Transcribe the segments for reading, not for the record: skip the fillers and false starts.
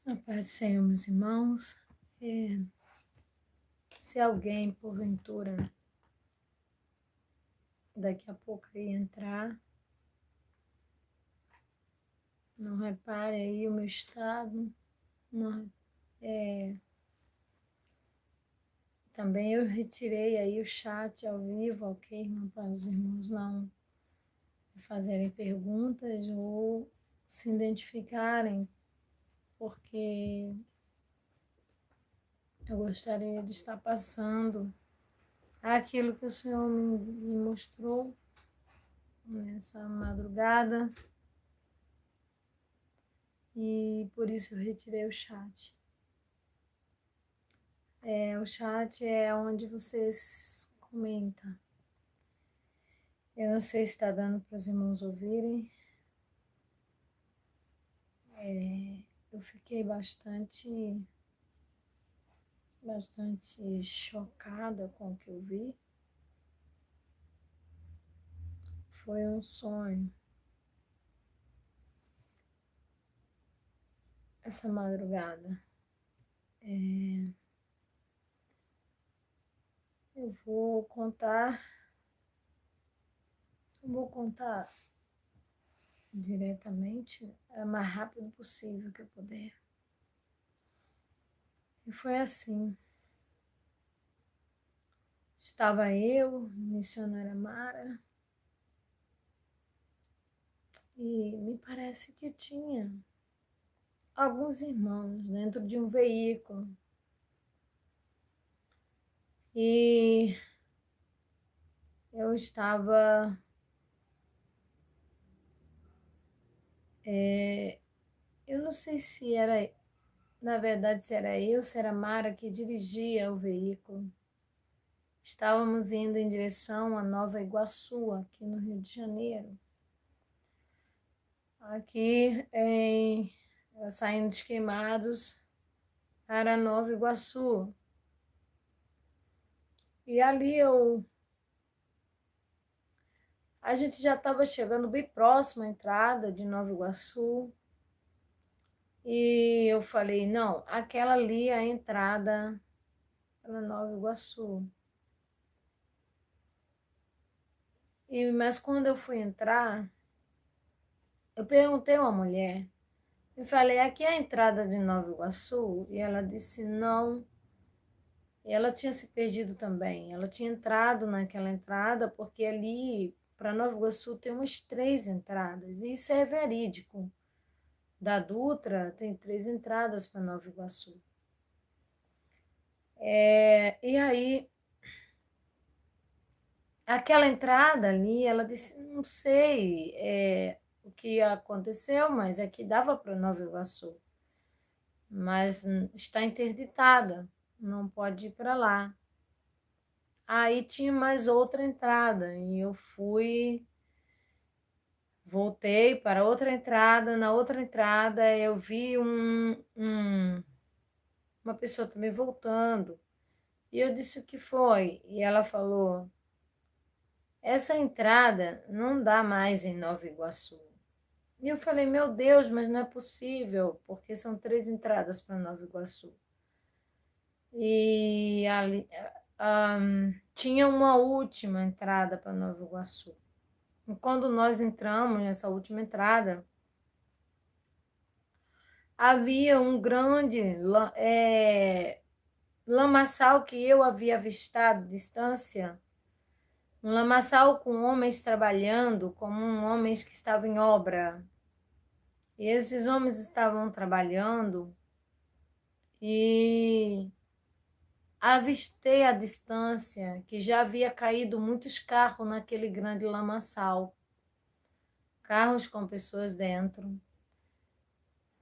A paz do Senhor, meus irmãos. Se alguém, porventura, daqui a pouco aí entrar, não repare aí o meu estado. Não, também eu retirei aí o chat ao vivo, ok, irmão, para os irmãos não fazerem perguntas ou se identificarem, porque eu gostaria de estar passando aquilo que o Senhor me mostrou nessa madrugada. E por isso eu retirei o chat. O chat é onde vocês comentam. Eu não sei se está dando para os irmãos ouvirem. Eu fiquei bastante chocada com o que eu vi. Foi um sonho. Essa madrugada. Eu vou contar diretamente, o mais rápido possível que eu puder. E foi assim. Estava eu, missionária Mara, e me parece que tinha alguns irmãos dentro de um veículo. E eu estava eu não sei se era, na verdade, se era eu, se era a Mara que dirigia o veículo. Estávamos indo em direção a Nova Iguaçu, aqui no Rio de Janeiro. Aqui, saindo de Queimados para Nova Iguaçu. E ali a gente já estava chegando bem próximo à entrada de Nova Iguaçu. E eu falei, não, aquela ali é a entrada para Nova Iguaçu. Mas quando eu fui entrar, eu perguntei a uma mulher, eu falei, aqui é a entrada de Nova Iguaçu? E ela disse não. E ela tinha se perdido também. Ela tinha entrado naquela entrada, porque ali para Nova Iguaçu tem umas 3 entradas. E isso é verídico. Da Dutra tem 3 entradas para Nova Iguaçu. E aí, aquela entrada ali, ela disse, não sei o que aconteceu, mas é que dava para Nova Iguaçu. Mas está interditada, não pode ir para lá. Aí tinha mais outra entrada e eu voltei para outra entrada. Na outra entrada eu vi uma pessoa também voltando. E eu disse o que foi? E ela falou, essa entrada não dá mais em Nova Iguaçu. E eu falei, meu Deus, mas não é possível, porque são 3 entradas para Nova Iguaçu. E ali, tinha uma última entrada para Nova Iguaçu. E quando nós entramos nessa última entrada, havia um grande lamaçal que eu havia avistado de distância, um lamaçal com homens trabalhando, como homens que estavam em obra. E esses homens estavam trabalhando e avistei à distância que já havia caído muitos carros naquele grande lamaçal, carros com pessoas dentro.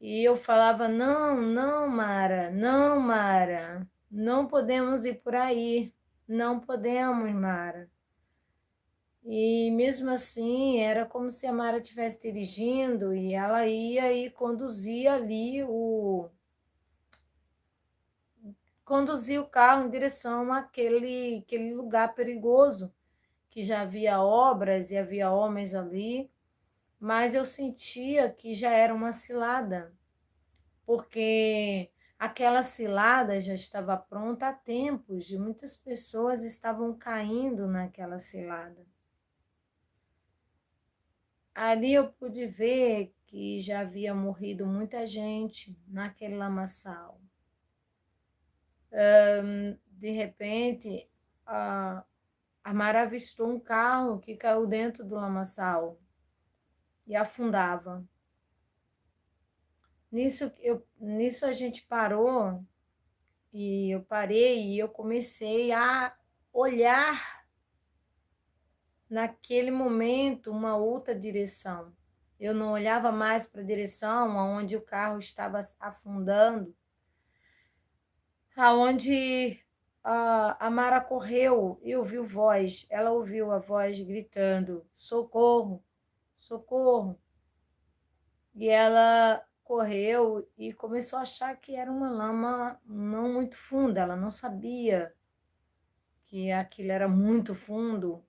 E eu falava, não, não, Mara, não, Mara, não podemos ir por aí, não podemos, Mara. E mesmo assim, era como se a Mara estivesse dirigindo e ela ia e conduzia ali conduzia o carro em direção àquele lugar perigoso, que já havia obras e havia homens ali, mas eu sentia que já era uma cilada, porque aquela cilada já estava pronta há tempos e muitas pessoas estavam caindo naquela cilada. Ali eu pude ver que já havia morrido muita gente naquele lamaçal. De repente, a Mara avistou um carro que caiu dentro do lamaçal e afundava. Nisso a gente parou e eu parei e eu comecei a olhar naquele momento uma outra direção. Eu não olhava mais para a direção aonde o carro estava afundando, aonde a Mara correu e ouviu voz. Ela ouviu a voz gritando: socorro, socorro. E ela correu e começou a achar que era uma lama não muito funda. Ela não sabia que aquilo era muito fundo.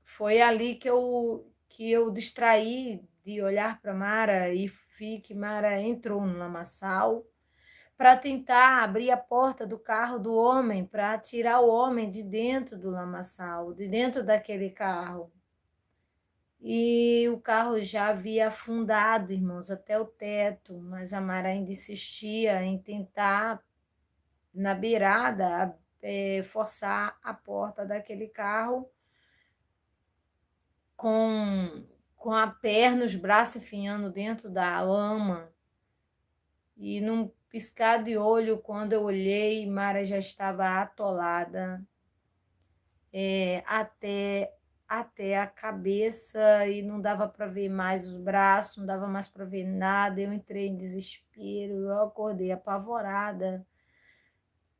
Foi ali que eu distraí de olhar para Mara e vi que Mara entrou no lamaçal para tentar abrir a porta do carro do homem, para tirar o homem de dentro do lamaçal, de dentro daquele carro. E o carro já havia afundado, irmãos, até o teto, mas a Mara ainda insistia em tentar, na beirada, forçar a porta daquele carro com a perna, os braços enfiando dentro da lama. E num piscar de olho, quando eu olhei, Mara já estava atolada até a cabeça e não dava para ver mais os braços, não dava mais para ver nada. Eu entrei em desespero, eu acordei apavorada,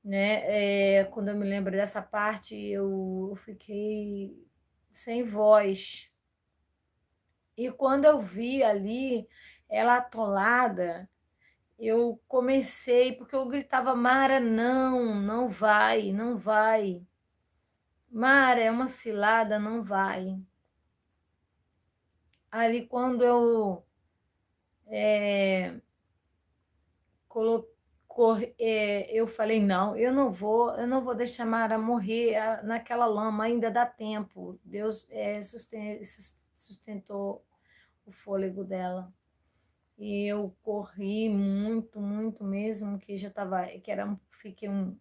né? Quando eu me lembro dessa parte, eu fiquei sem voz. E quando eu vi ali ela atolada, eu comecei, porque eu gritava: Mara, não, não vai, não vai. Mara, é uma cilada, não vai. Ali quando eu eu falei: não, eu não vou deixar Mara morrer naquela lama, ainda dá tempo. Deus sustentou o fôlego dela. E eu corri muito, muito mesmo, que já estava, fiquei um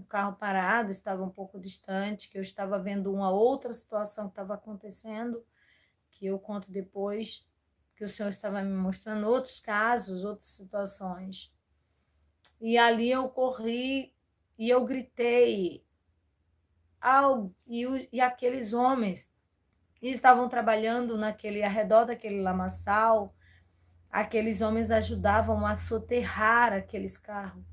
carro parado, estava um pouco distante, que eu estava vendo uma outra situação que estava acontecendo, que eu conto depois, que o Senhor estava me mostrando outros casos, outras situações. E ali eu corri e eu gritei, e aqueles homens que estavam trabalhando ao redor daquele lamaçal, aqueles homens ajudavam a soterrar aqueles carros.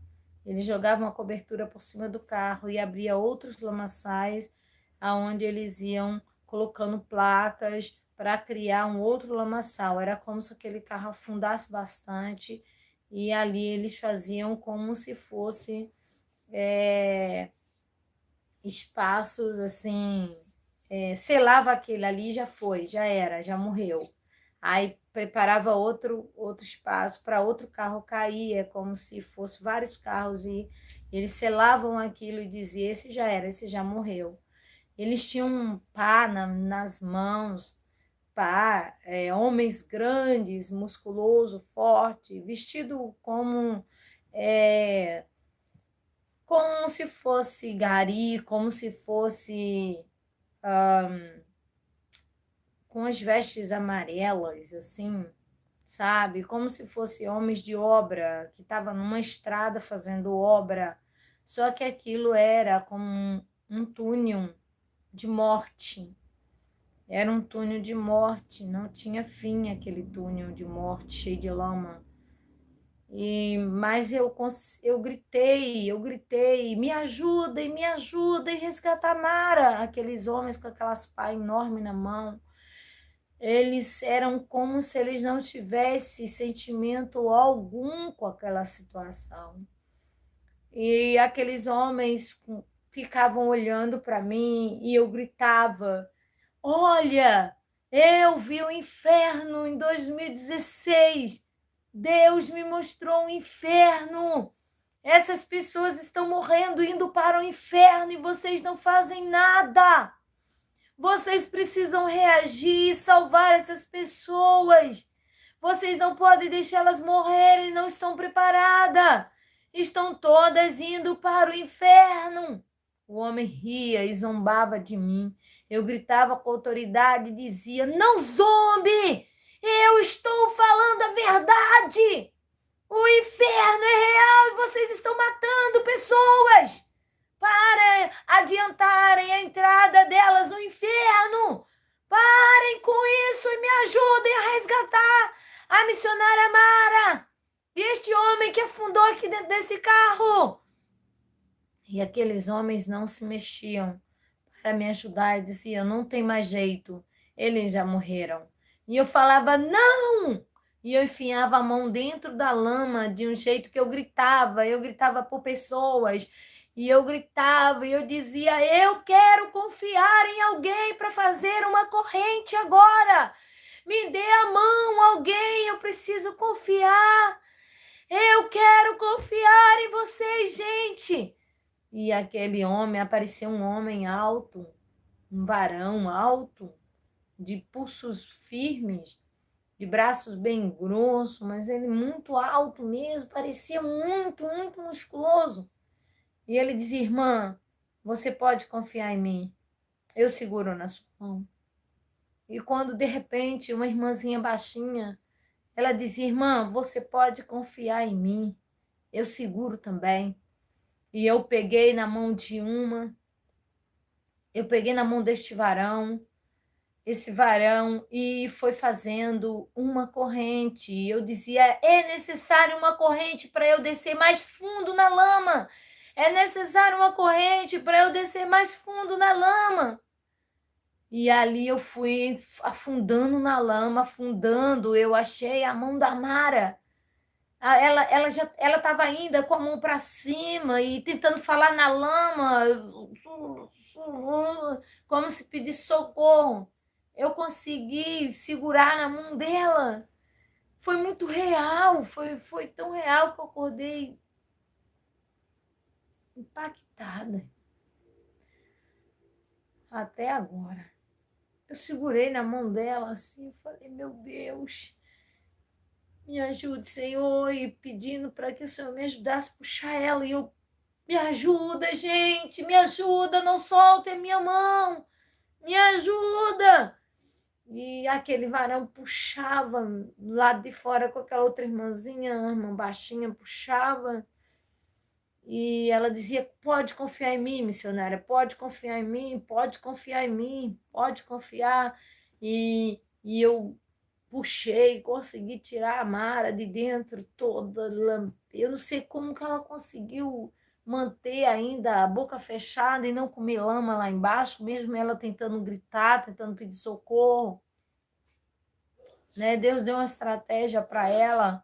Eles jogavam a cobertura por cima do carro e abria outros lamaçais, aonde eles iam colocando placas para criar um outro lamaçal. Era como se aquele carro afundasse bastante e ali eles faziam como se fosse espaços assim, selava aquele ali, já foi, já era, já morreu. Aí preparava outro espaço para outro carro cair, é como se fosse vários carros e eles selavam aquilo e diziam: esse já era, esse já morreu. Eles tinham um pá nas mãos, pá, homens grandes, musculoso, forte, vestido como se fosse gari, como se fosse com as vestes amarelas, assim, sabe? Como se fossem homens de obra, que estavam numa estrada fazendo obra, só que aquilo era como um túnel de morte. Era um túnel de morte, não tinha fim aquele túnel de morte cheio de lama. Mas eu gritei, me ajuda, e resgata a Mara. Aqueles homens com aquelas pás enormes na mão, eles eram como se eles não tivessem sentimento algum com aquela situação. E aqueles homens ficavam olhando para mim e eu gritava: olha, eu vi o inferno em 2016. Deus me mostrou um inferno. Essas pessoas estão morrendo, indo para o inferno e vocês não fazem nada. Vocês precisam reagir e salvar essas pessoas. Vocês não podem deixá-las morrerem, não estão preparadas. Estão todas indo para o inferno. O homem ria e zombava de mim. Eu gritava com autoridade e dizia: não zombe! Eu estou falando a verdade! O inferno é real e vocês estão matando pessoas para adiantarem a entrada delas no inferno. Parem com isso e me ajudem a resgatar a missionária Mara e este homem que afundou aqui dentro desse carro. E aqueles homens não se mexiam para me ajudar e diziam: não tem mais jeito, eles já morreram. E eu falava: não! E eu enfiava a mão dentro da lama de um jeito que eu gritava por pessoas. E eu gritava e eu dizia: eu quero confiar em alguém para fazer uma corrente agora. Me dê a mão, alguém, eu preciso confiar. Eu quero confiar em vocês, gente. E aquele homem, apareceu um homem alto, um varão alto, de pulsos firmes, de braços bem grossos, mas ele muito alto mesmo, parecia muito, muito musculoso. E ele dizia: irmã, você pode confiar em mim, eu seguro na sua mão. E quando de repente uma irmãzinha baixinha, ela dizia: irmã, você pode confiar em mim, eu seguro também. E eu peguei na mão de uma, eu peguei na mão deste varão, esse varão, e foi fazendo uma corrente. E eu dizia: é necessário uma corrente para eu descer mais fundo na lama. É necessário uma corrente para eu descer mais fundo na lama. E ali eu fui afundando na lama, afundando. Eu achei a mão da Mara. Ela estava ainda com a mão para cima e tentando falar na lama, como se pedisse socorro. Eu consegui segurar na mão dela. Foi muito real, foi tão real que eu acordei impactada. Até agora. Eu segurei na mão dela assim, falei: meu Deus, me ajude, Senhor, e pedindo para que o Senhor me ajudasse a puxar ela. E eu: me ajuda, gente, me ajuda, não solte a minha mão, me ajuda. E aquele varão puxava do lado de fora com aquela outra irmãzinha, uma irmã baixinha, puxava. E ela dizia: pode confiar em mim, missionária, pode confiar em mim, pode confiar em mim, pode confiar. E eu puxei, consegui tirar a Mara de dentro toda. Eu não sei como que ela conseguiu manter ainda a boca fechada e não comer lama lá embaixo, mesmo ela tentando gritar, tentando pedir socorro. Né? Deus deu uma estratégia para ela.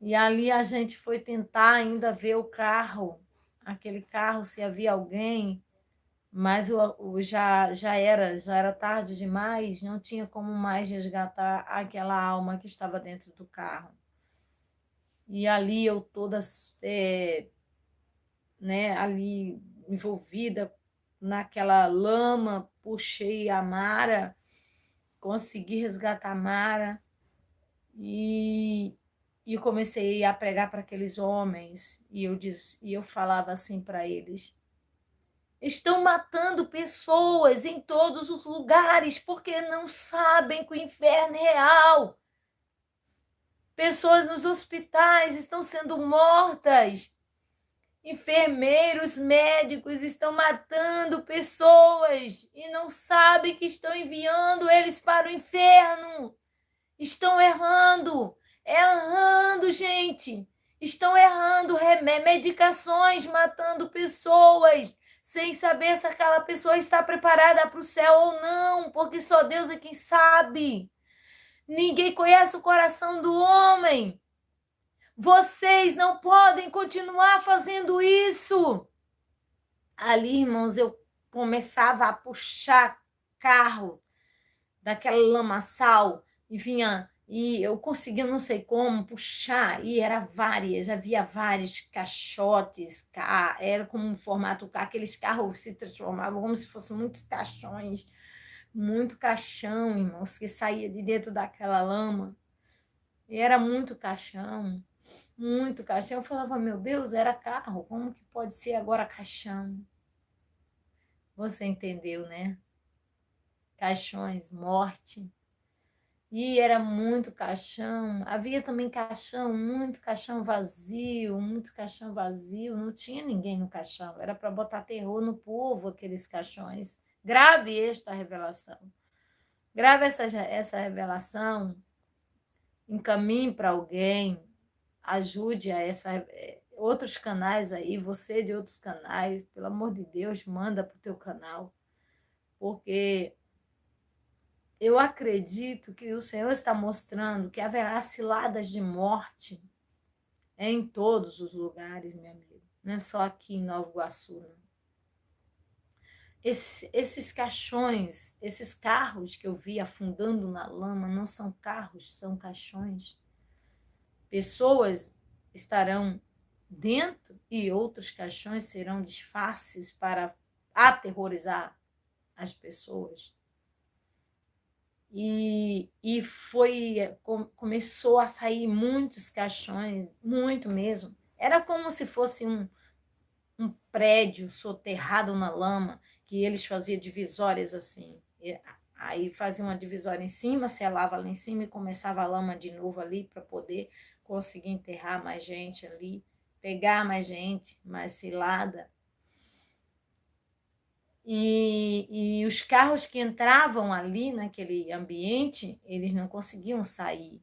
E ali a gente foi tentar ainda ver o carro, aquele carro, se havia alguém, mas já era tarde demais, não tinha como mais resgatar aquela alma que estava dentro do carro. E ali eu toda, né, ali envolvida naquela lama, puxei a Mara, consegui resgatar a Mara e comecei a pregar para aqueles homens, e eu falava assim para eles: estão matando pessoas em todos os lugares porque não sabem que o inferno é real. Pessoas nos hospitais estão sendo mortas. Enfermeiros, médicos estão matando pessoas e não sabem que estão enviando eles para o inferno. Estão errando. Errando, gente. Estão errando. Medicações matando pessoas sem saber se aquela pessoa está preparada para o céu ou não, porque só Deus é quem sabe. Ninguém conhece o coração do homem. Vocês não podem continuar fazendo isso. Ali, irmãos, eu começava a puxar carro daquela lamaçal e vinha E eu conseguia, não sei como, puxar, e havia vários caixotes, era como um formato K, aqueles carros se transformavam como se fossem muitos caixões, muito caixão, irmãos, que saía de dentro daquela lama. E era muito caixão, muito caixão. Eu falava, meu Deus, era carro, como que pode ser agora caixão? Você entendeu, né? Caixões, morte. E era muito caixão. Havia também caixão, muito caixão vazio. Não tinha ninguém no caixão. Era para botar terror no povo, aqueles caixões. Grave esta revelação. Grave essa revelação. Encaminhe para alguém. Ajude a outros canais aí. Você de outros canais. Pelo amor de Deus, manda para o teu canal. Porque eu acredito que o Senhor está mostrando que haverá ciladas de morte em todos os lugares, meu amigo. Não é só aqui em Nova Iguaçu, não. Esses caixões, esses carros que eu vi afundando na lama, não são carros, são caixões. Pessoas estarão dentro e outros caixões serão disfarces para aterrorizar as pessoas. E começou a sair muitos caixões, muito mesmo. Era como se fosse um prédio soterrado na lama, que eles faziam divisórias assim. Aí fazia uma divisória em cima, selava lá em cima e começava a lama de novo ali para poder conseguir enterrar mais gente ali, pegar mais gente, mais cilada. E os carros que entravam ali naquele ambiente, eles não conseguiam sair,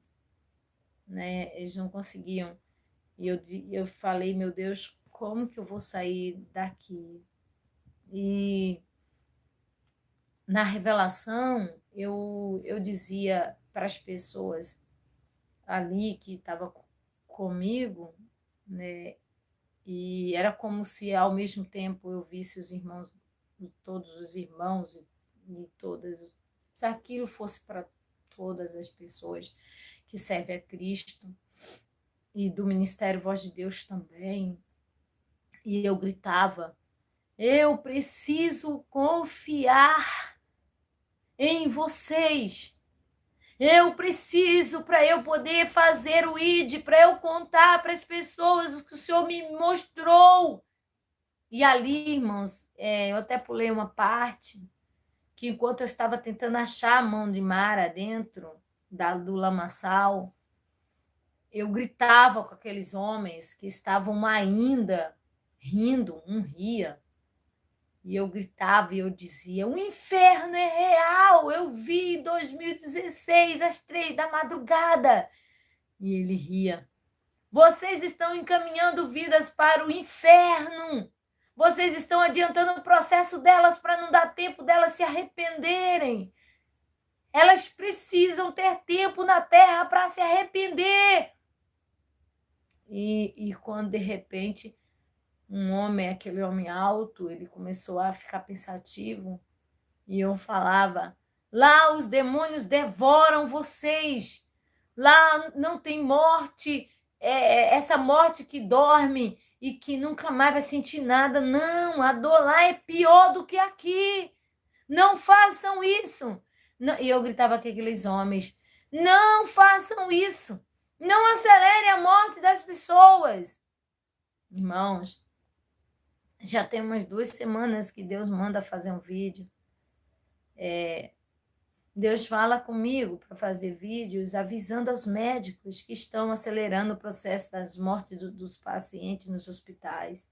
né? Eles não conseguiam. E eu falei, meu Deus, como que eu vou sair daqui? E na revelação, eu dizia para as pessoas ali que estavam comigo, né? E era como se ao mesmo tempo eu visse os irmãos, todos os irmãos e todas, se aquilo fosse para todas as pessoas que servem a Cristo e do Ministério Voz de Deus também. E eu gritava, eu preciso confiar em vocês. Eu preciso, para eu poder fazer o ID, para eu contar para as pessoas o que o Senhor me mostrou. E ali, irmãos, eu até pulei uma parte que enquanto eu estava tentando achar a mão de Mara dentro do lamaçal, eu gritava com aqueles homens que estavam ainda rindo, um ria. E eu gritava e eu dizia, o inferno é real, eu vi em 2016, às 3 da madrugada. E ele ria. Vocês estão encaminhando vidas para o inferno. Vocês estão adiantando o processo delas para não dar tempo delas se arrependerem. Elas precisam ter tempo na terra para se arrepender. E quando, de repente, um homem, aquele homem alto, ele começou a ficar pensativo. E eu falava, lá os demônios devoram vocês. Lá não tem morte, essa morte que dorme e que nunca mais vai sentir nada. Não, a dor lá é pior do que aqui. Não façam isso. Não, e eu gritava com aqueles homens, não façam isso. Não acelere a morte das pessoas. Irmãos, já tem umas 2 semanas que Deus manda fazer um vídeo. Deus fala comigo para fazer vídeos avisando aos médicos que estão acelerando o processo das mortes dos pacientes nos hospitais.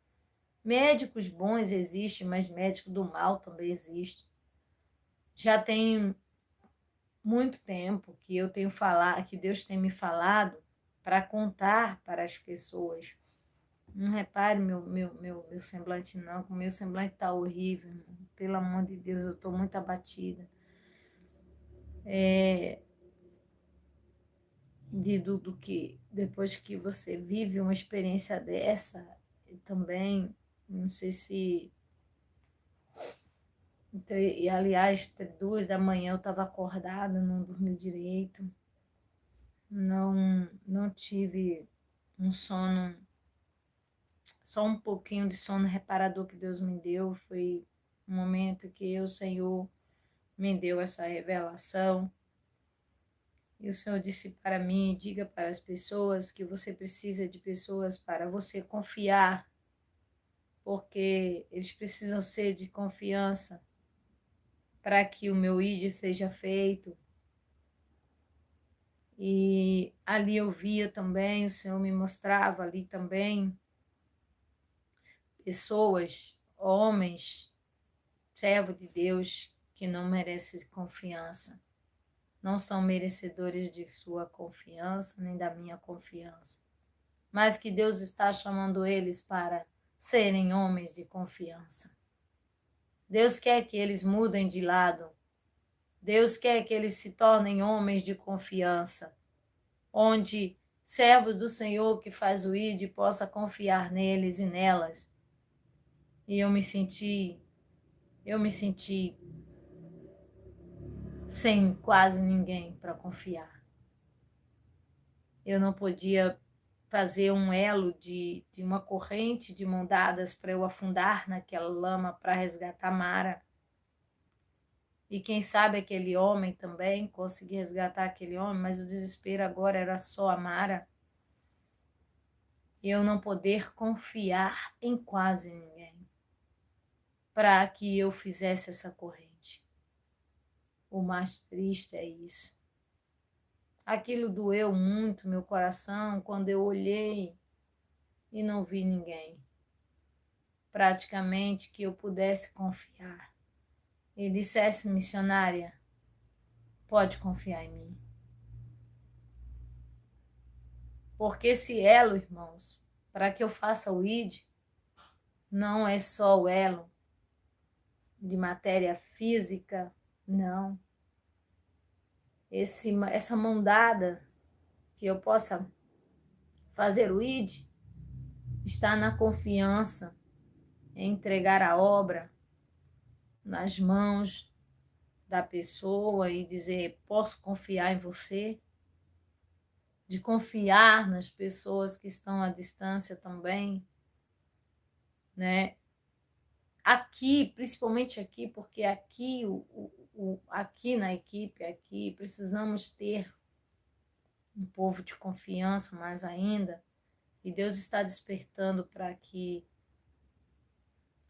Médicos bons existem, mas médico do mal também existe. Já tem muito tempo que eu tenho falado, que Deus tem me falado para contar para as pessoas. Não repare meu semblante não, o meu semblante está horrível, irmão. Pelo amor de Deus, eu estou muito abatida. Do que depois que você vive uma experiência dessa, também, não sei se... aliás, 2 da manhã eu estava acordada, não dormi direito. não tive um sono, só um pouquinho de sono reparador que Deus me deu. Foi um momento que o Senhor me deu essa revelação. E o Senhor disse para mim: diga para as pessoas que você precisa de pessoas para você confiar, porque eles precisam ser de confiança para que o meu ID seja feito. E ali eu via também, o Senhor me mostrava ali também pessoas, homens, servos de Deus, que não merecem confiança, não são merecedores de sua confiança, nem da minha confiança, mas que Deus está chamando eles para serem homens de confiança. Deus quer que eles mudem de lado. Deus quer que eles se tornem homens de confiança, onde servos do Senhor que faz o ID possa confiar neles e nelas. E eu me senti sem quase ninguém para confiar. Eu não podia fazer um elo de uma corrente de mão dadas para eu afundar naquela lama para resgatar Mara. E quem sabe aquele homem também, conseguir resgatar aquele homem, mas o desespero agora era só a Mara. E eu não poder confiar em quase ninguém para que eu fizesse essa corrente. O mais triste é isso. Aquilo doeu muito meu coração quando eu olhei e não vi ninguém, praticamente, que eu pudesse confiar. E dissesse: missionária, pode confiar em mim. Porque esse elo, irmãos, para que eu faça o ID, não é só o elo de matéria física, não. Essa mão dada que eu possa fazer o ID está na confiança em entregar a obra nas mãos da pessoa e dizer: posso confiar em você, de confiar nas pessoas que estão à distância também, né? Aqui, principalmente aqui, porque aqui, aqui na equipe, aqui precisamos ter um povo de confiança mais ainda, e Deus está despertando para que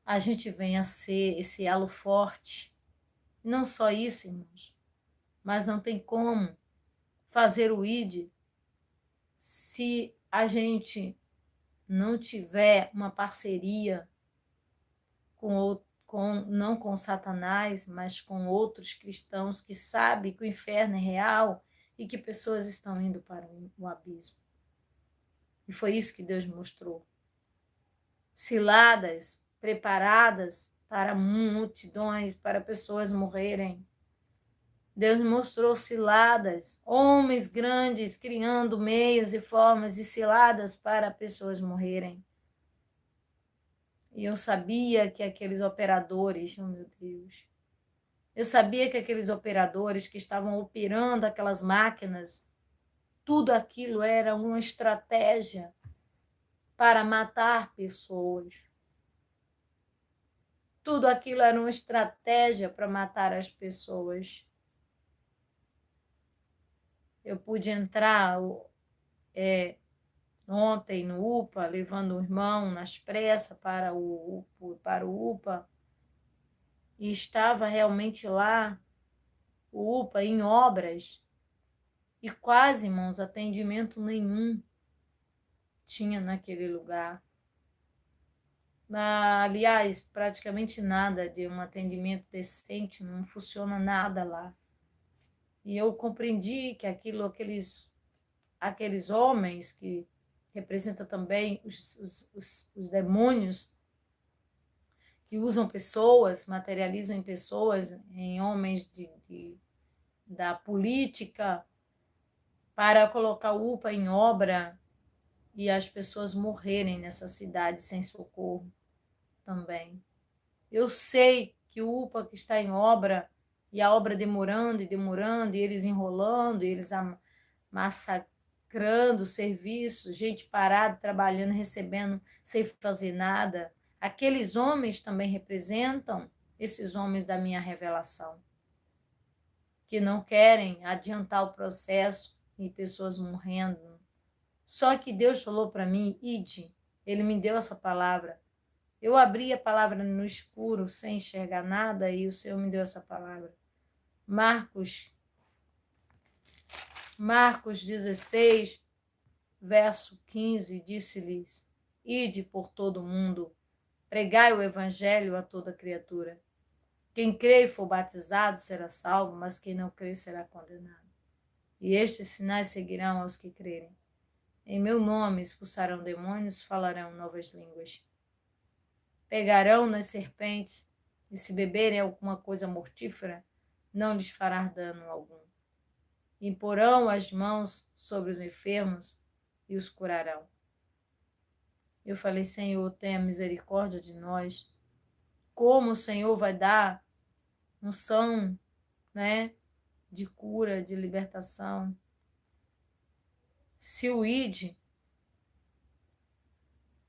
a gente venha a ser esse elo forte. Não só isso, irmãos, mas não tem como fazer o ID se a gente não tiver uma parceria não com Satanás, mas com outros cristãos que sabem que o inferno é real e que pessoas estão indo para o abismo. E foi isso que Deus mostrou. Ciladas preparadas para multidões, para pessoas morrerem. Deus mostrou ciladas, homens grandes criando meios e formas de ciladas para pessoas morrerem. E eu sabia que aqueles operadores, oh meu Deus, eu sabia que aqueles operadores que estavam operando aquelas máquinas, tudo aquilo era uma estratégia para matar pessoas. Tudo aquilo era uma estratégia para matar as pessoas. Eu pude entrar ontem no UPA, levando o irmão nas pressas para o UPA, e estava realmente lá, o UPA, em obras, e quase, irmãos, atendimento nenhum tinha naquele lugar. Aliás, praticamente nada de um atendimento decente, não funciona nada lá. E eu compreendi que aqueles homens que representam também os demônios, que usam pessoas, materializam em pessoas, em homens da política, para colocar o UPA em obra e as pessoas morrerem nessa cidade sem socorro também. Eu sei que o UPA que está em obra, e a obra demorando e demorando, e eles enrolando, e eles massacrando serviço, gente parada, trabalhando, recebendo, sem fazer nada. Aqueles homens também representam esses homens da minha revelação, que não querem adiantar o processo e pessoas morrendo. Só que Deus falou para mim, ide, Ele me deu essa palavra. Eu abri a palavra no escuro, sem enxergar nada, e o Senhor me deu essa palavra. Marcos 16, verso 15, disse-lhes, ide por todo o mundo, pregai o evangelho a toda criatura. Quem crê e for batizado será salvo, mas quem não crê será condenado. E estes sinais seguirão aos que crerem. Em meu nome expulsarão demônios, falarão novas línguas. Pegarão nas serpentes, e se beberem alguma coisa mortífera, não lhes fará dano algum. Imporão as mãos sobre os enfermos e os curarão. Eu falei, Senhor, tenha misericórdia de nós. Como o Senhor vai dar unção, né, de cura, de libertação? Se o ide,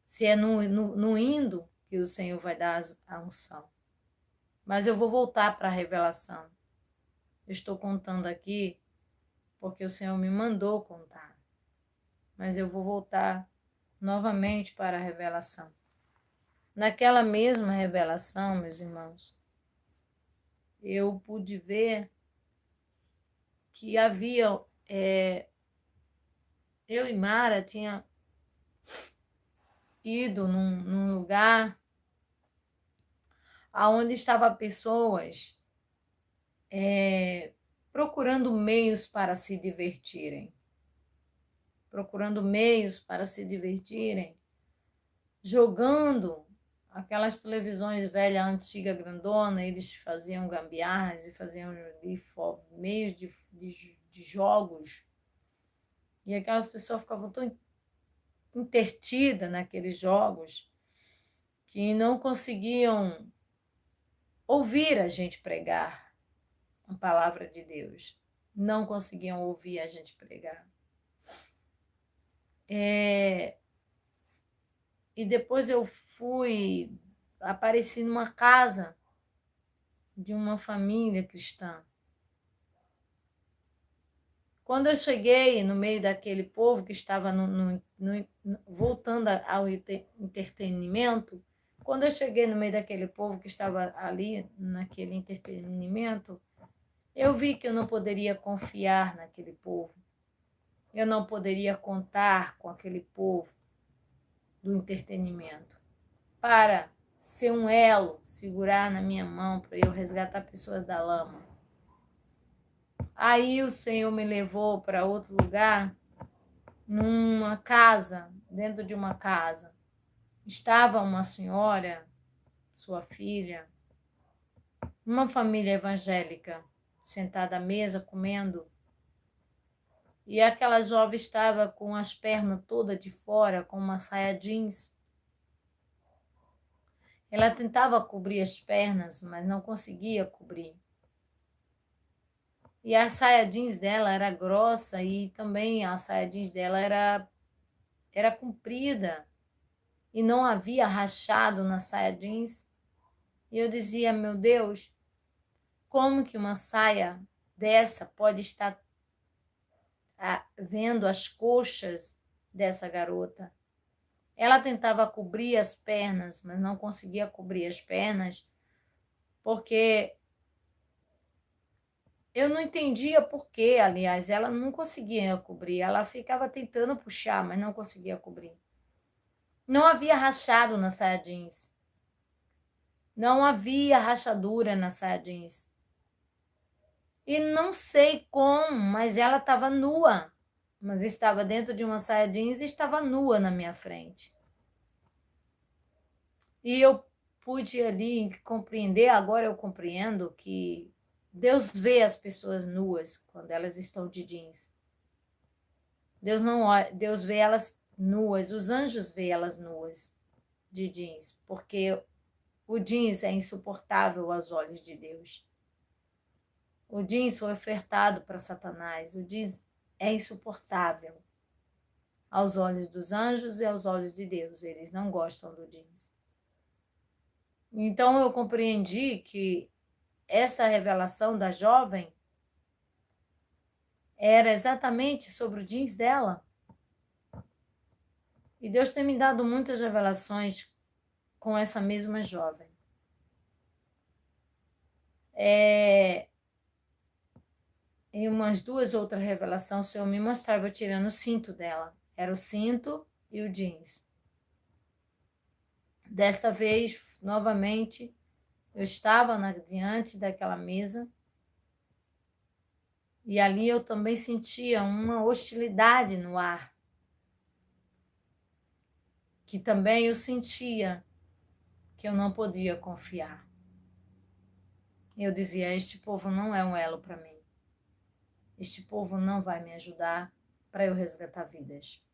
se é no indo que o Senhor vai dar a unção. Mas eu vou voltar para a revelação. Eu estou contando aqui porque o Senhor me mandou contar. Mas eu vou voltar novamente para a revelação. Naquela mesma revelação, meus irmãos, eu pude ver que havia... eu e Mara tinha ido num lugar onde estavam pessoas procurando meios para se divertirem. Procurando meios para se divertirem, jogando aquelas televisões velha, antiga, grandona, eles faziam gambiarras e faziam meios de jogos. E aquelas pessoas ficavam tão intertidas naqueles jogos que não conseguiam ouvir a gente pregar a palavra de Deus. Não conseguiam ouvir a gente pregar. E depois eu apareci numa casa de uma família cristã. Quando eu cheguei no meio daquele povo que estava voltando ao entretenimento, quando eu cheguei no meio daquele povo que estava ali naquele entretenimento, eu vi que eu não poderia confiar naquele povo. Eu não poderia contar com aquele povo do entretenimento para ser um elo, segurar na minha mão para eu resgatar pessoas da lama. Aí o Senhor me levou para outro lugar, numa casa, dentro de uma casa. Estava uma senhora, sua filha, uma família evangélica, sentada à mesa, comendo. E aquela jovem estava com as pernas todas de fora, com uma saia jeans. Ela tentava cobrir as pernas, mas não conseguia cobrir. E a saia jeans dela era grossa e também a saia jeans dela era comprida. E não havia rachado na saia jeans. E eu dizia, meu Deus, como que uma saia dessa pode estar vendo as coxas dessa garota? Ela tentava cobrir as pernas, mas não conseguia cobrir as pernas, porque eu não entendia por quê, aliás, ela não conseguia cobrir, ela ficava tentando puxar, mas não conseguia cobrir. Não havia rachado na saia jeans. Não havia rachadura na saia jeans. E não sei como, mas ela estava nua. Mas estava dentro de uma saia jeans e estava nua na minha frente. E eu pude ali compreender, agora eu compreendo que Deus vê as pessoas nuas quando elas estão de jeans. Deus vê elas nuas, os anjos vê elas nuas de jeans, porque o jeans é insuportável aos olhos de Deus. O jeans foi ofertado para Satanás. O jeans é insuportável aos olhos dos anjos e aos olhos de Deus. Eles não gostam do jeans. Então eu compreendi que essa revelação da jovem era exatamente sobre o jeans dela. E Deus tem me dado muitas revelações com essa mesma jovem. Em umas 2 outras revelações, o Senhor me mostrava eu tirando o cinto dela. Era o cinto e o jeans. Desta vez, novamente, eu estava diante daquela mesa e ali eu também sentia uma hostilidade no ar, que também eu sentia que eu não podia confiar. Eu dizia, este povo não é um elo para mim. Este povo não vai me ajudar para eu resgatar vidas,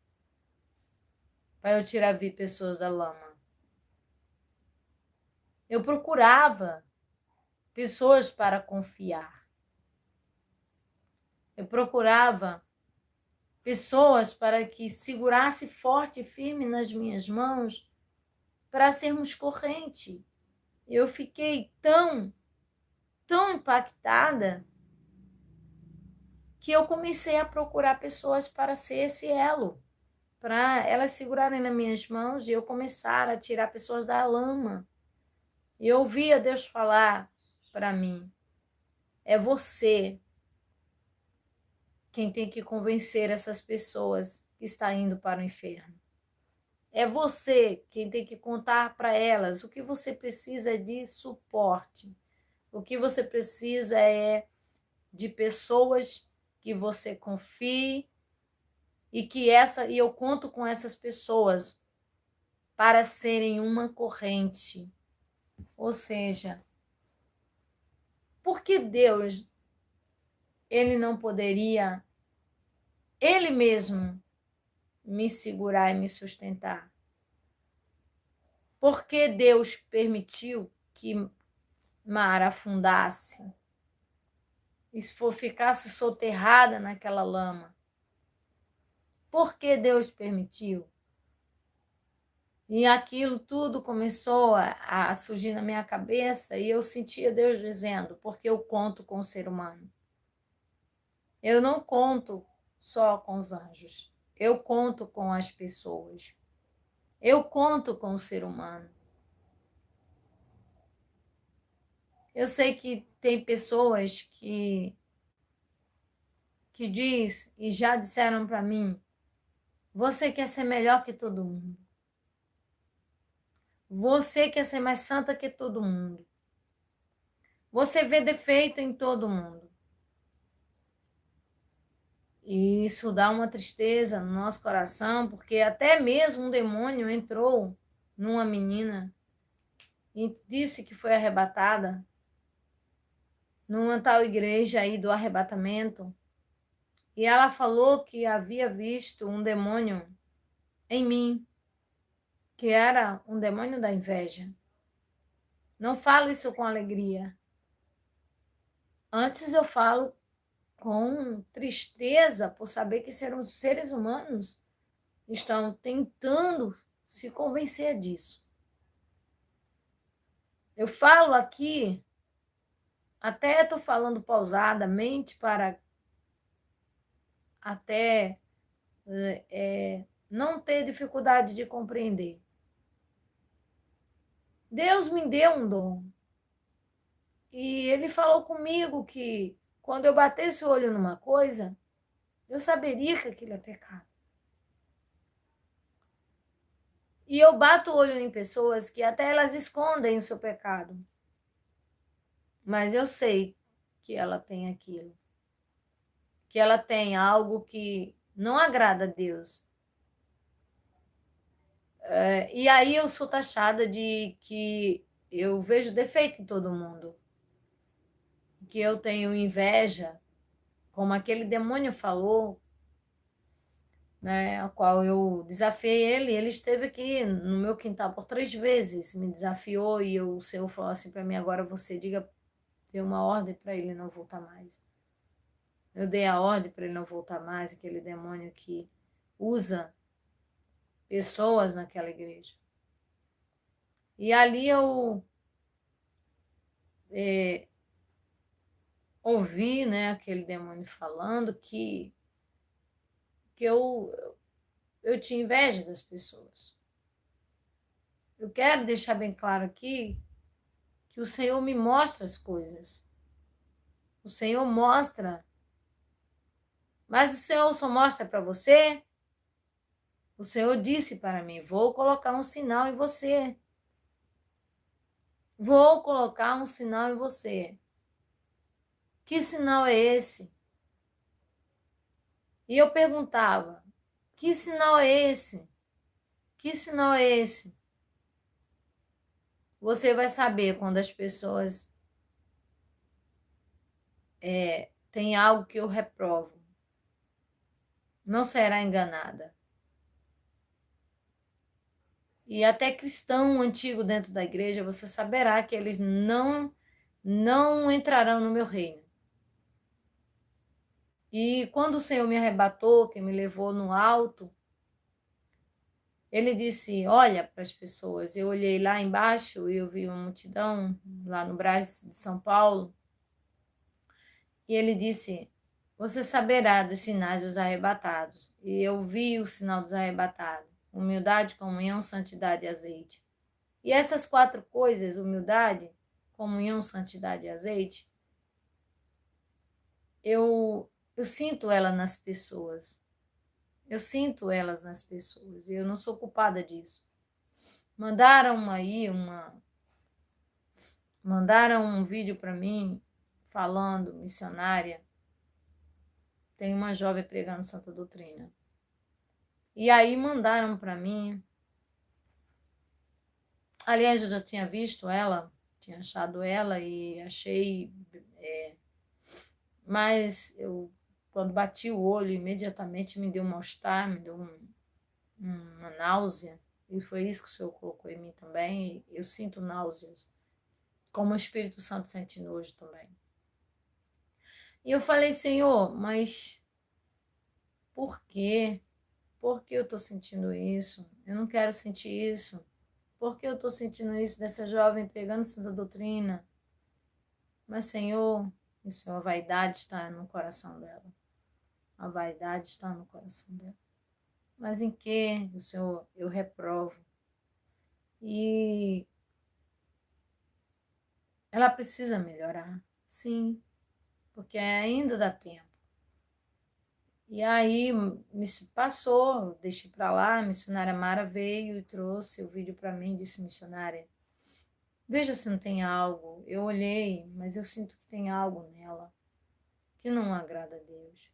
para eu tirar pessoas da lama. Eu procurava pessoas para confiar. Eu procurava pessoas para que segurasse forte e firme nas minhas mãos para sermos corrente. Eu fiquei tão impactada que eu comecei a procurar pessoas para ser esse elo, para elas segurarem nas minhas mãos e eu começar a tirar pessoas da lama. E eu ouvia Deus falar para mim, é você quem tem que convencer essas pessoas que estão indo para o inferno. É você quem tem que contar para elas o que você precisa de suporte. O que você precisa é de pessoas que você confie e e eu conto com essas pessoas para serem uma corrente. Ou seja, por que Deus ele não poderia ele mesmo me segurar e me sustentar? Por que Deus permitiu que Mara afundasse e ficasse soterrada naquela lama? Por que Deus permitiu? E aquilo tudo começou a surgir na minha cabeça e eu sentia Deus dizendo, porque eu conto com o ser humano. Eu não conto só com os anjos, eu conto com as pessoas. Eu conto com o ser humano. Eu sei que tem pessoas que diz e já disseram para mim, você quer ser melhor que todo mundo. Você quer ser mais santa que todo mundo. Você vê defeito em todo mundo. E isso dá uma tristeza no nosso coração, porque até mesmo um demônio entrou numa menina e disse que foi arrebatada numa tal igreja aí do arrebatamento. E ela falou que havia visto um demônio em mim, que era um demônio da inveja. Não falo isso com alegria. Antes eu falo com tristeza por saber que seres humanos estão tentando se convencer disso. Eu falo aqui, até estou falando pausadamente para até não ter dificuldade de compreender. Deus me deu um dom. E ele falou comigo que quando eu batesse o olho numa coisa, eu saberia que aquilo é pecado. E eu bato o olho em pessoas que até elas escondem o seu pecado. Mas eu sei que ela tem aquilo. Que ela tem algo que não agrada a Deus. E aí eu sou taxada de que eu vejo defeito em todo mundo. Que eu tenho inveja, como aquele demônio falou, né, a qual eu desafiei ele esteve aqui no meu quintal por 3 vezes, me desafiou e o Senhor falou assim para mim, agora você dê uma ordem para ele não voltar mais. Eu dei a ordem para ele não voltar mais, aquele demônio que usa pessoas naquela igreja. E ali eu ouvi, né, aquele demônio falando que eu tinha inveja das pessoas. Eu quero deixar bem claro aqui que o Senhor me mostra as coisas. O Senhor mostra. Mas o Senhor só mostra para você. O Senhor disse para mim: vou colocar um sinal em você. Vou colocar um sinal em você. Que sinal é esse? E eu perguntava: que sinal é esse? Que sinal é esse? Você vai saber quando as pessoas têm algo que eu reprovo. Não será enganada. E até cristão antigo dentro da igreja, você saberá que eles não entrarão no meu reino. E quando o Senhor me arrebatou, que me levou no alto, ele disse: olha para as pessoas. Eu olhei lá embaixo e eu vi uma multidão lá no Brás de São Paulo. E ele disse: você saberá dos sinais dos arrebatados. E eu vi o sinal dos arrebatados: humildade, comunhão, santidade e azeite. E essas 4 coisas, humildade, comunhão, santidade e azeite, eu sinto ela nas pessoas. Eu sinto elas nas pessoas. E eu não sou culpada disso. Mandaram um vídeo para mim falando, missionária. Tem uma jovem pregando Santa Doutrina. E aí mandaram para mim. Aliás, eu já tinha visto ela, tinha achado ela e achei. Mas eu, quando bati o olho, imediatamente me deu um mal-estar, me deu uma náusea. E foi isso que o Senhor colocou em mim também. Eu sinto náuseas, como o Espírito Santo sente nojo também. E eu falei: Senhor, mas por quê? Por que eu estou sentindo isso? Eu não quero sentir isso. Por que eu estou sentindo isso dessa jovem pregando Santa Doutrina? Mas, Senhor, a vaidade está no coração dela. A vaidade está no coração dela. Mas em que, o Senhor, eu reprovo? E ela precisa melhorar, sim, porque ainda dá tempo. E aí me passou, deixei para lá, a missionária Mara veio e trouxe o vídeo para mim, disse: missionária, veja se não tem algo. Eu olhei, mas eu sinto que tem algo nela que não agrada a Deus.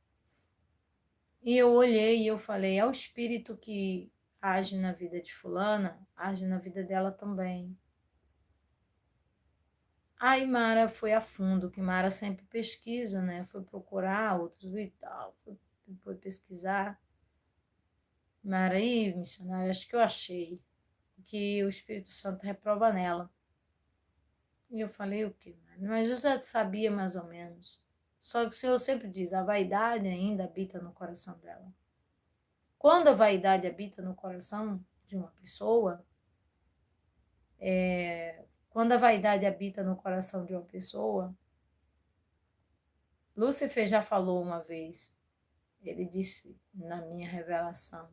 E eu olhei e eu falei: é o espírito que age na vida de fulana, age na vida dela também. Aí Mara foi a fundo, que Mara sempre pesquisa, né? Foi procurar outros e tal, foi pesquisar. Mara, aí, missionária, acho que eu achei que o Espírito Santo reprova nela. E eu falei: o quê? Mas eu já sabia mais ou menos. Só que o Senhor sempre diz: a vaidade ainda habita no coração dela. Quando a vaidade habita no coração de uma pessoa, quando a vaidade habita no coração de uma pessoa, Lúcifer já falou uma vez, ele disse na minha revelação: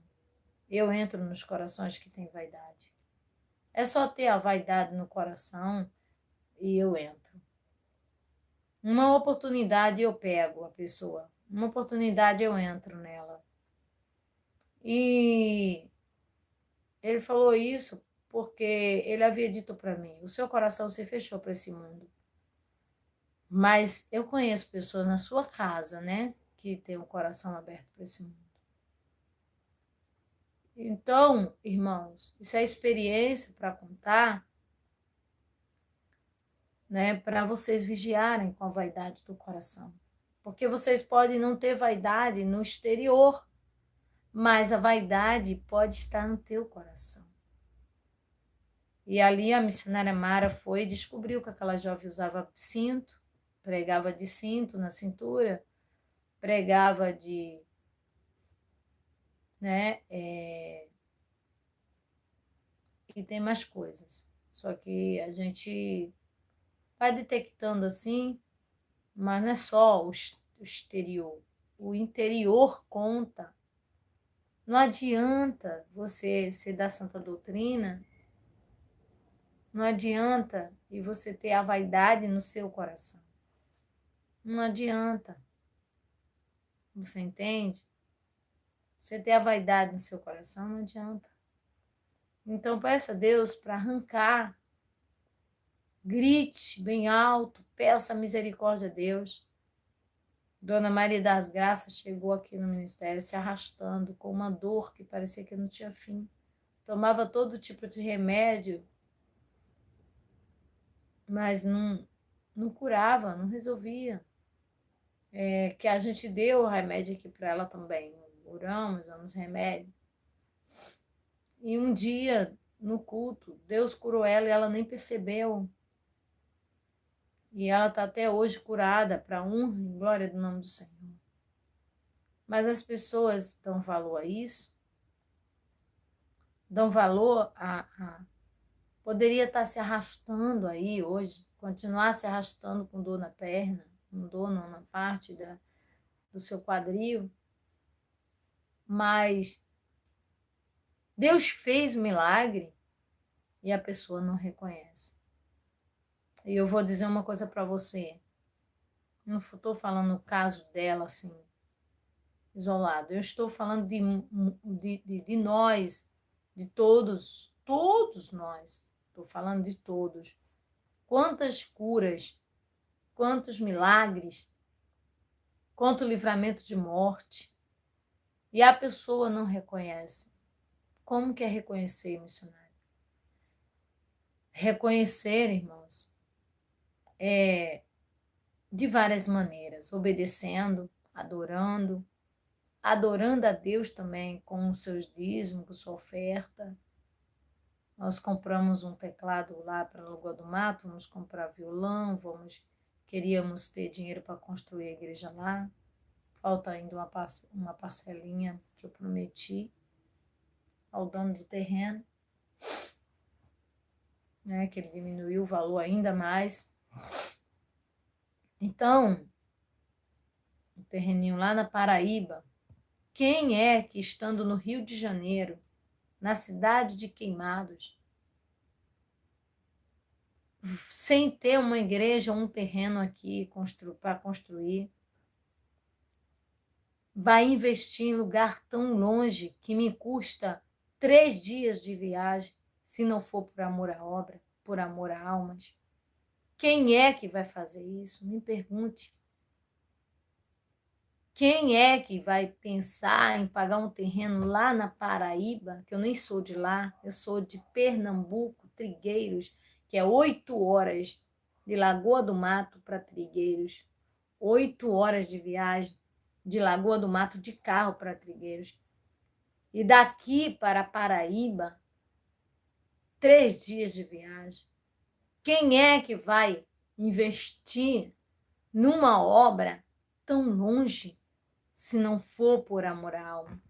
eu entro nos corações que têm vaidade. É só ter a vaidade no coração e eu entro. Uma oportunidade eu pego a pessoa, uma oportunidade eu entro nela. E ele falou isso porque ele havia dito para mim: o seu coração se fechou para esse mundo. Mas eu conheço pessoas na sua casa, né, que tem o coração aberto para esse mundo. Então, irmãos, isso é experiência para contar, né, para vocês vigiarem com a vaidade do coração. Porque vocês podem não ter vaidade no exterior, mas a vaidade pode estar no teu coração. E ali a missionária Mara foi e descobriu que aquela jovem usava cinto, pregava de cinto na cintura, pregava né? E tem mais coisas. Só que a gente vai detectando assim, mas não é só o exterior. O interior conta. Não adianta você ser da santa doutrina, não adianta e você ter a vaidade no seu coração. Não adianta. Você entende? Você ter a vaidade no seu coração, não adianta. Então peça a Deus para arrancar, grite bem alto, peça misericórdia a Deus. Dona Maria das Graças chegou aqui no ministério se arrastando com uma dor que parecia que não tinha fim. Tomava todo tipo de remédio, mas não curava, não resolvia. Que a gente deu o remédio aqui para ela também. Oramos, damos remédio. E um dia, no culto, Deus curou ela e ela nem percebeu. E ela está até hoje curada, para honra e glória do nome do Senhor. Mas as pessoas dão valor a isso, dão valor poderia estar se arrastando aí hoje, continuar se arrastando com dor na perna, com dor na parte do seu quadril, mas Deus fez o milagre e a pessoa não reconhece. E eu vou dizer uma coisa para você, não estou falando o caso dela assim, isolado, eu estou falando de nós, de todos nós, estou falando de todos. Quantas curas, quantos milagres, quanto livramento de morte, e a pessoa não reconhece. Como que é reconhecer, missionário? Reconhecer, irmãos, de várias maneiras, obedecendo, adorando a Deus também com os seus dízimos, com sua oferta. Nós compramos um teclado lá para a Lagoa do Mato, vamos comprar violão, queríamos ter dinheiro para construir a igreja lá. Falta ainda uma parcelinha que eu prometi ao dono do terreno, né, que ele diminuiu o valor ainda mais. Então, o terreninho lá na Paraíba, quem é que estando no Rio de Janeiro, na cidade de Queimados, sem ter uma igreja ou um terreno aqui para construir, vai investir em lugar tão longe que me custa 3 dias de viagem, se não for por amor à obra, por amor a almas? Quem é que vai fazer isso? Me pergunte. Quem é que vai pensar em pagar um terreno lá na Paraíba, que eu nem sou de lá, eu sou de Pernambuco, Trigueiros, que é 8 horas de Lagoa do Mato para Trigueiros, 8 horas de viagem de Lagoa do Mato de carro para Trigueiros. E daqui para Paraíba, 3 dias de viagem. Quem é que vai investir numa obra tão longe, se não for por amor à alma?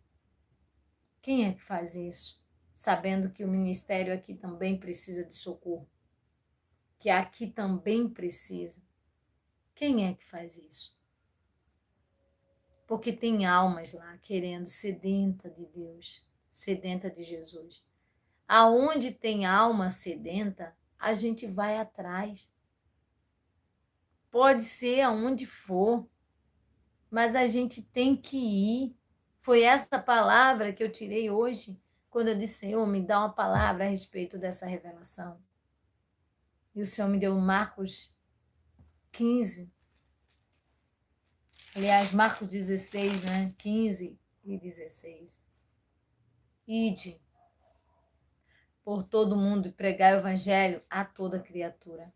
Quem é que faz isso, sabendo que o ministério aqui também precisa de socorro? Que aqui também precisa. Quem é que faz isso? Porque tem almas lá querendo, sedenta de Deus, sedenta de Jesus. Aonde tem alma sedenta, a gente vai atrás. Pode ser aonde for, mas a gente tem que ir. Foi essa palavra que eu tirei hoje, quando eu disse: Senhor, me dá uma palavra a respeito dessa revelação. E o Senhor me deu Marcos 15. Aliás, Marcos 16, né? 15 e 16. Ide por todo mundo e pregai o evangelho a toda criatura.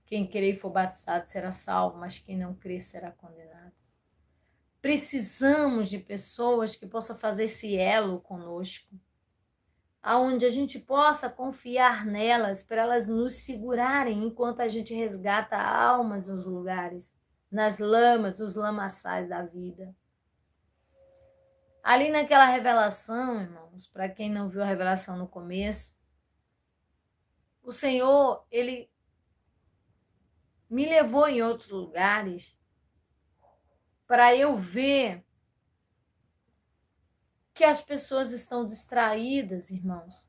Quem crer e for batizado será salvo, mas quem não crer será condenado. Precisamos de pessoas que possam fazer esse elo conosco, aonde a gente possa confiar nelas, para elas nos segurarem enquanto a gente resgata almas nos lugares, nas lamas, os lamaçais da vida. Ali naquela revelação, irmãos, para quem não viu a revelação no começo, o Senhor, Ele me levou em outros lugares para eu ver que as pessoas estão distraídas, irmãos.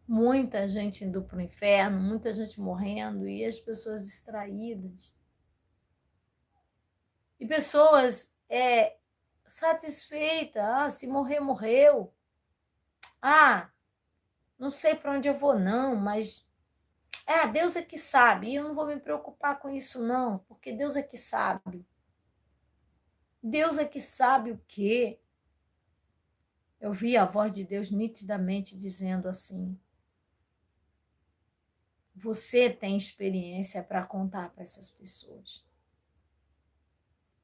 Muita gente indo para o inferno, muita gente morrendo e as pessoas distraídas. E pessoas satisfeitas. Se morrer, morreu. Não sei para onde eu vou não, mas Deus é que sabe. E eu não vou me preocupar com isso não, porque Deus é que sabe. Deus é que sabe o quê? Eu vi a voz de Deus nitidamente dizendo assim: você tem experiência para contar para essas pessoas.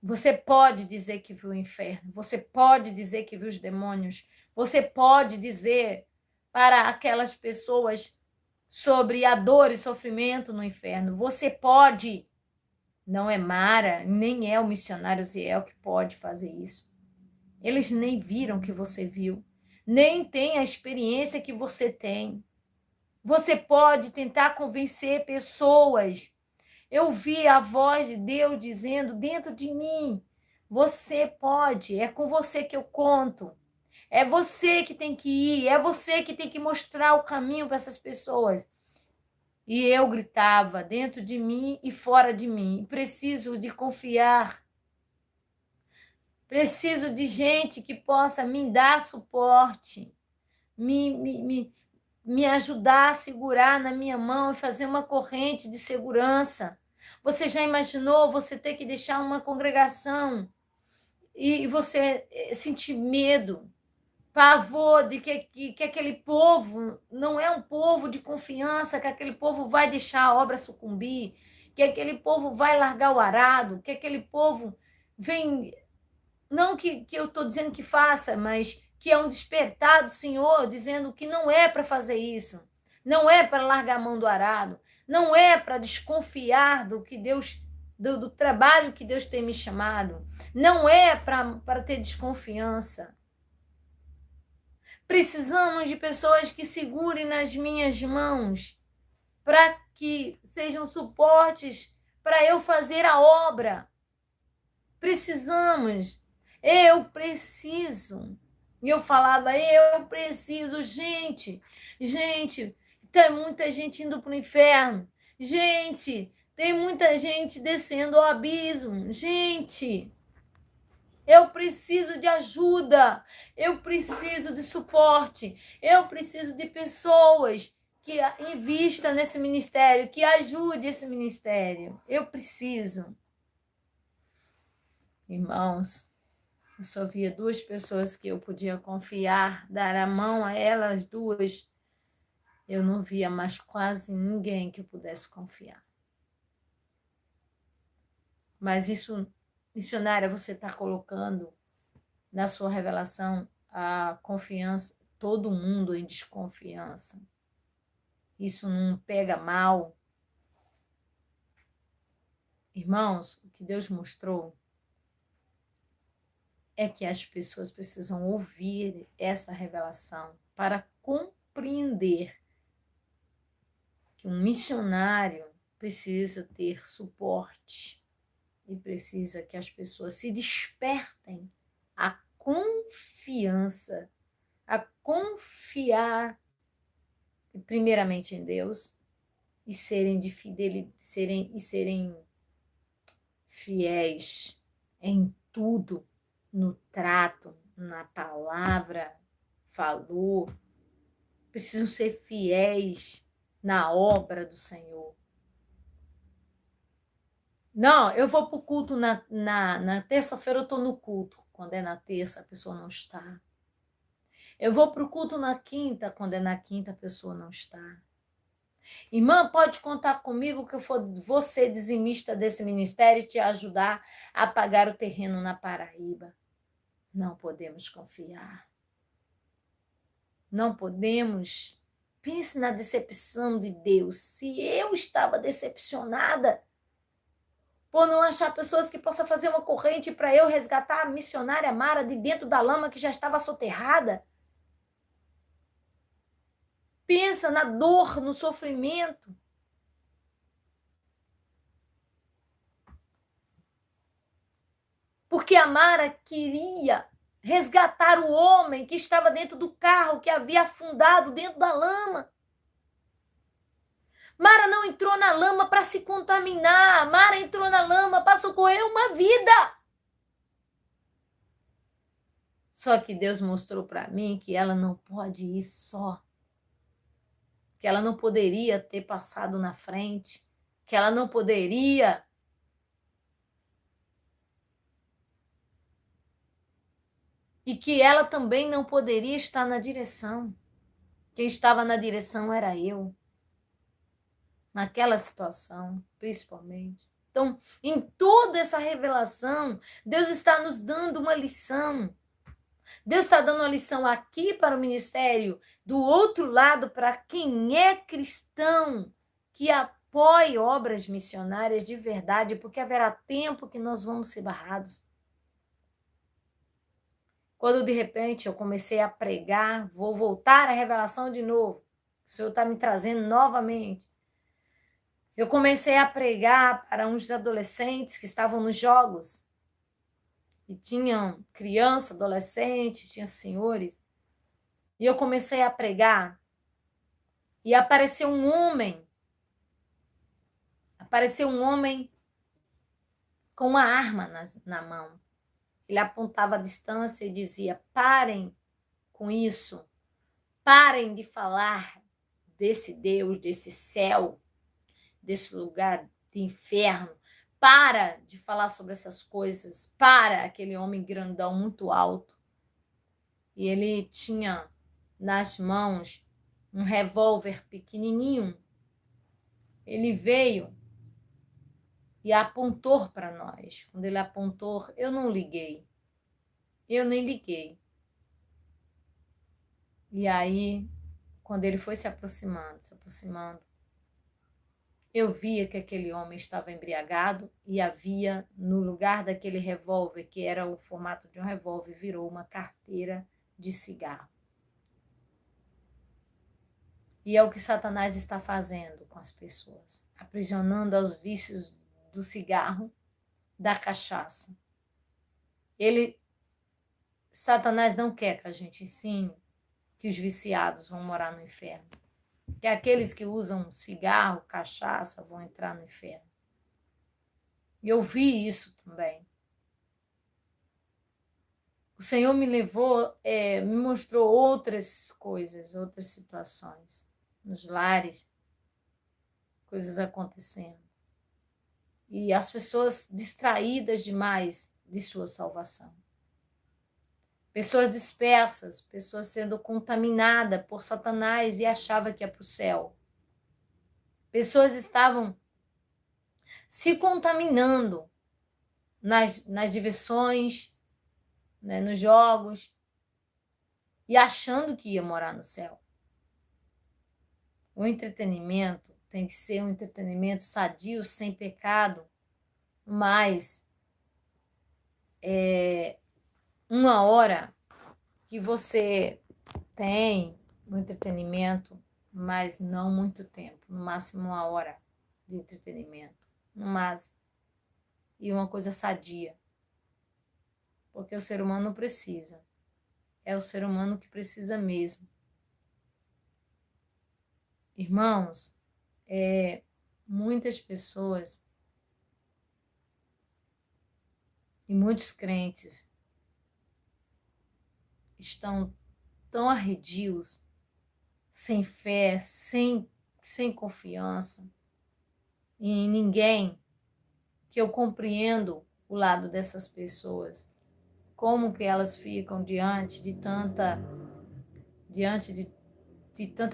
Você pode dizer que viu o inferno, você pode dizer que viu os demônios, você pode dizer para aquelas pessoas sobre a dor e sofrimento no inferno. Você pode. Não é Mara, nem é o missionário Ziel que pode fazer isso. Eles nem viram o que você viu, nem têm a experiência que você tem. Você pode tentar convencer pessoas. Eu vi a voz de Deus dizendo dentro de mim: você pode, é com você que eu conto. É você que tem que ir, é você que tem que mostrar o caminho para essas pessoas. E eu gritava dentro de mim e fora de mim: preciso de confiar. Preciso de gente que possa me dar suporte, me ajudar a segurar na minha mão e fazer uma corrente de segurança. Você já imaginou você ter que deixar uma congregação e você sentir medo, pavor de que aquele povo não é um povo de confiança, que aquele povo vai deixar a obra sucumbir, que aquele povo vai largar o arado, que aquele povo vem... Não que eu estou dizendo que faça, mas que é um despertar do Senhor, dizendo que não é para fazer isso, não é para largar a mão do arado, não é para desconfiar do que Deus, do trabalho que Deus tem me chamado, não é para ter desconfiança. Precisamos de pessoas que segurem nas minhas mãos, para que sejam suportes para eu fazer a obra. Precisamos. Eu preciso. E eu falava, eu preciso. Gente, tem muita gente indo para o inferno. Gente, tem muita gente descendo ao abismo. Gente, eu preciso de ajuda. Eu preciso de suporte. Eu preciso de pessoas que invistam nesse ministério, que ajude esse ministério. Eu preciso. Irmãos, eu só via duas pessoas que eu podia confiar, dar a mão a elas duas. Eu não via mais quase ninguém que eu pudesse confiar. Mas isso, missionária, você está colocando na sua revelação a confiança, todo mundo em desconfiança. Isso não pega mal. Irmãos, o que Deus mostrou é que as pessoas precisam ouvir essa revelação para compreender que um missionário precisa ter suporte e precisa que as pessoas se despertem a confiança, a confiar primeiramente em Deus e serem fiéis em tudo, no trato, na palavra, falou. Precisam ser fiéis na obra do Senhor. Não, eu vou para o culto na terça-feira, eu estou no culto. Quando é na terça, a pessoa não está. Eu vou para o culto na quinta, quando é na quinta, a pessoa não está. Irmã, pode contar comigo que eu vou ser dizimista desse ministério e te ajudar a pagar o terreno na Paraíba. Não podemos confiar. Não podemos. Pense na decepção de Deus. Se eu estava decepcionada, por não achar pessoas que possam fazer uma corrente para eu resgatar a missionária Mara de dentro da lama que já estava soterrada. Pensa na dor, no sofrimento. Porque a Mara queria resgatar o homem que estava dentro do carro, que havia afundado dentro da lama. Mara não entrou na lama para se contaminar. Mara entrou na lama para socorrer uma vida. Só que Deus mostrou para mim que ela não pode ir só. Que ela não poderia ter passado na frente. Que ela não poderia e que ela também não poderia estar na direção. Quem estava na direção era eu. Naquela situação, principalmente. Então, em toda essa revelação, Deus está nos dando uma lição. Deus está dando uma lição aqui para o ministério, do outro lado, para quem é cristão, que apoie obras missionárias de verdade, porque haverá tempo que nós vamos ser barrados. Quando, de repente, eu comecei a pregar, vou voltar à revelação de novo. O Senhor está me trazendo novamente. Eu comecei a pregar para uns adolescentes que estavam nos jogos. E tinham criança, adolescente, tinha senhores. E eu comecei a pregar. E apareceu um homem. Apareceu um homem com uma arma na mão. Ele apontava a distância e dizia: parem com isso. Parem de falar desse Deus, desse céu, desse lugar de inferno. Para de falar sobre essas coisas. Para, aquele homem grandão, muito alto. E ele tinha nas mãos um revólver pequenininho. Ele veio e apontou para nós. Quando ele apontou, eu não liguei. Eu nem liguei. E aí, quando ele foi se aproximando, eu via que aquele homem estava embriagado e havia, no lugar daquele revólver, que era o formato de um revólver, virou uma carteira de cigarro. E é o que Satanás está fazendo com as pessoas, aprisionando aos vícios do cigarro, da cachaça. Satanás não quer que a gente ensine que os viciados vão morar no inferno. Que aqueles que usam cigarro, cachaça, vão entrar no inferno. E eu vi isso também. O Senhor me levou, me mostrou outras coisas, outras situações. Nos lares, coisas acontecendo. E as pessoas distraídas demais de sua salvação. Pessoas dispersas, pessoas sendo contaminadas por Satanás e achavam que ia para o céu. Pessoas estavam se contaminando nas diversões, né, nos jogos, e achando que ia morar no céu. O entretenimento tem que ser um entretenimento sadio, sem pecado, mas uma hora que você tem o entretenimento, mas não muito tempo, no máximo uma hora de entretenimento, no máximo, e uma coisa sadia, porque o ser humano precisa, é o ser humano que precisa mesmo. Irmãos, muitas pessoas e muitos crentes estão tão arredios, sem fé, sem confiança em ninguém, que eu compreendo o lado dessas pessoas. Como que elas ficam diante de tanta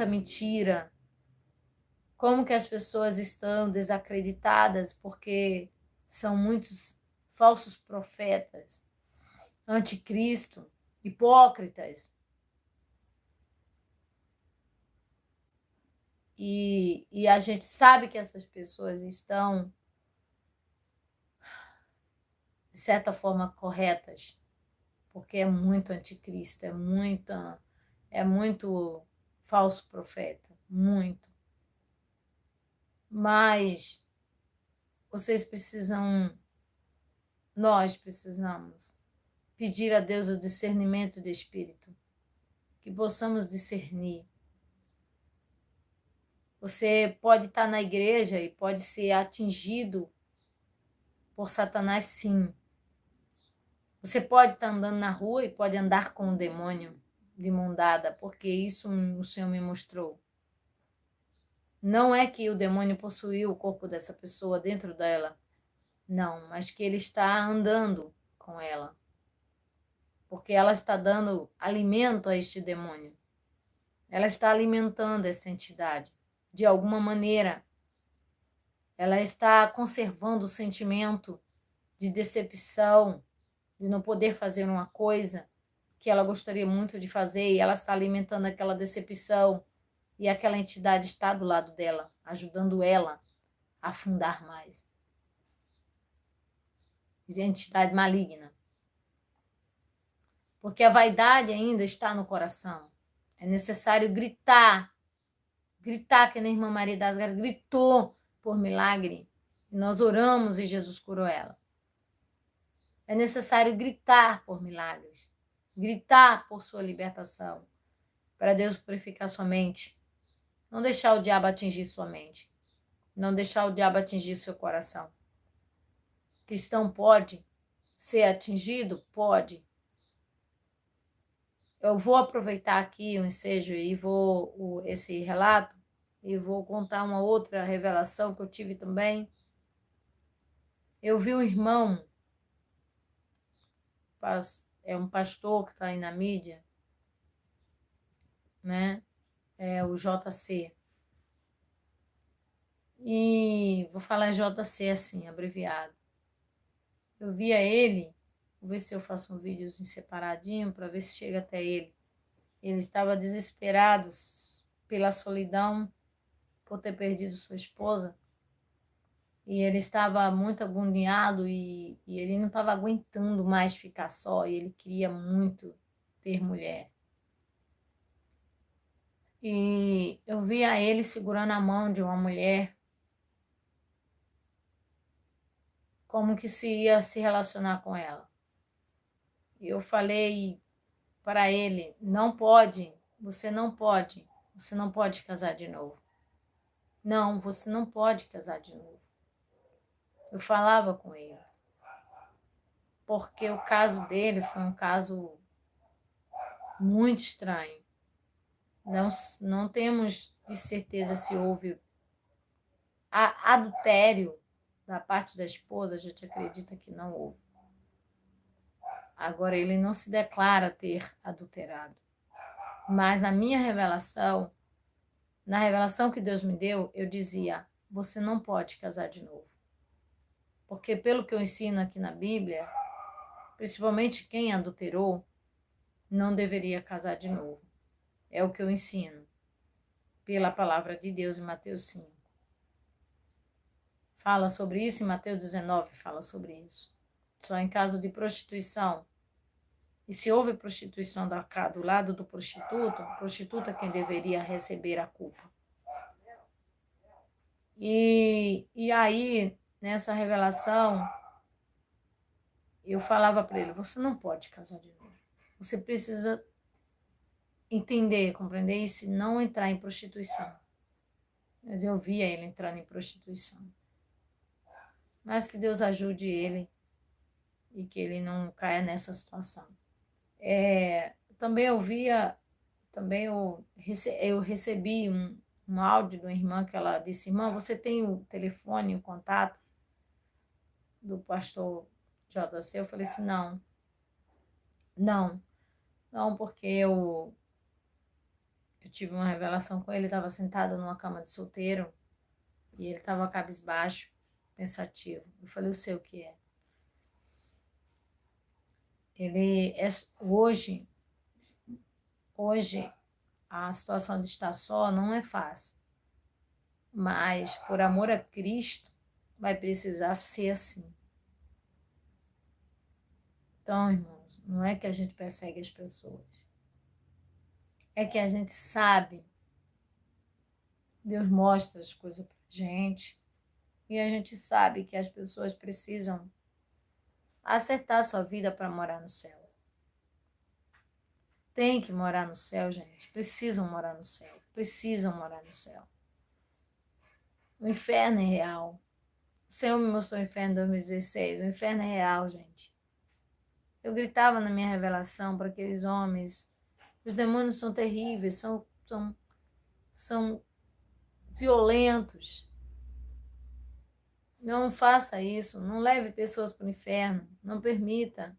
mentira? Como que as pessoas estão desacreditadas porque são muitos falsos profetas, anticristo, hipócritas. E a gente sabe que essas pessoas estão de certa forma, corretas, porque é muito anticristo, é muito falso profeta, muito. Mas nós precisamos pedir a Deus o discernimento de espírito, que possamos discernir. Você pode estar na igreja e pode ser atingido por Satanás, sim. Você pode estar andando na rua e pode andar com o demônio de mão dada, porque isso o Senhor me mostrou. Não é que o demônio possuiu o corpo dessa pessoa dentro dela, não, mas que ele está andando com ela, porque ela está dando alimento a este demônio. Ela está alimentando essa entidade. De alguma maneira, ela está conservando o sentimento de decepção, de não poder fazer uma coisa que ela gostaria muito de fazer, e ela está alimentando aquela decepção, e aquela entidade está do lado dela, ajudando ela a afundar mais. Entidade maligna. Porque a vaidade ainda está no coração. É necessário gritar que nem a irmã Maria das Graças gritou por milagre, e nós oramos e Jesus curou ela. É necessário gritar por milagres, gritar por sua libertação, para Deus purificar sua mente. Não deixar o diabo atingir sua mente, não deixar o diabo atingir seu coração. Cristão pode ser atingido? Pode. Eu vou aproveitar aqui o ensejo e esse relato e vou contar uma outra revelação que eu tive também. Eu vi um irmão, é um pastor que está aí na mídia, né? É o JC. E vou falar JC assim, abreviado. Eu via ele, vou ver se eu faço um videozinho separadinho para ver se chega até ele. Ele estava desesperado pela solidão, por ter perdido sua esposa. E ele estava muito agoniado e ele não estava aguentando mais ficar só. E ele queria muito ter mulher. E eu via ele segurando a mão de uma mulher, como que se ia se relacionar com ela. E eu falei para ele, você não pode casar de novo. Não, você não pode casar de novo. Eu falava com ele, porque o caso dele foi um caso muito estranho. Não temos de certeza se houve adultério da parte da esposa, a gente acredita que não houve. Agora, ele não se declara ter adulterado. Mas na minha revelação, na revelação que Deus me deu, eu dizia, você não pode casar de novo. Porque pelo que eu ensino aqui na Bíblia, principalmente quem adulterou, não deveria casar de novo. É o que eu ensino pela palavra de Deus em Mateus 5. Fala sobre isso, em Mateus 19 fala sobre isso. Só em caso de prostituição. E se houve prostituição do lado do prostituta é quem deveria receber a culpa. E aí, nessa revelação, eu falava para ele, você não pode casar de novo. Você precisa entender, compreender isso e não entrar em prostituição. Mas eu via ele entrando em prostituição. Mas que Deus ajude ele e que ele não caia nessa situação. Também eu recebi um áudio de uma irmã que ela disse, irmã, você tem o telefone, o contato do pastor JC? Eu falei assim, não, porque eu tive uma revelação com ele, estava sentado numa cama de solteiro e ele estava cabisbaixo, pensativo. Eu falei, eu sei o que é. Hoje a situação de estar só não é fácil, mas por amor a Cristo vai precisar ser assim. Então, irmãos, não é que a gente persegue as pessoas. É que a gente sabe. Deus mostra as coisas pra gente. E a gente sabe que as pessoas precisam acertar sua vida para morar no céu. Tem que morar no céu, gente. Precisam morar no céu. Precisam morar no céu. O inferno é real. O Senhor me mostrou o inferno em 2016. O inferno é real, gente. Eu gritava na minha revelação para aqueles homens. Os demônios são terríveis, são violentos. Não faça isso. Não leve pessoas para o inferno. Não permita.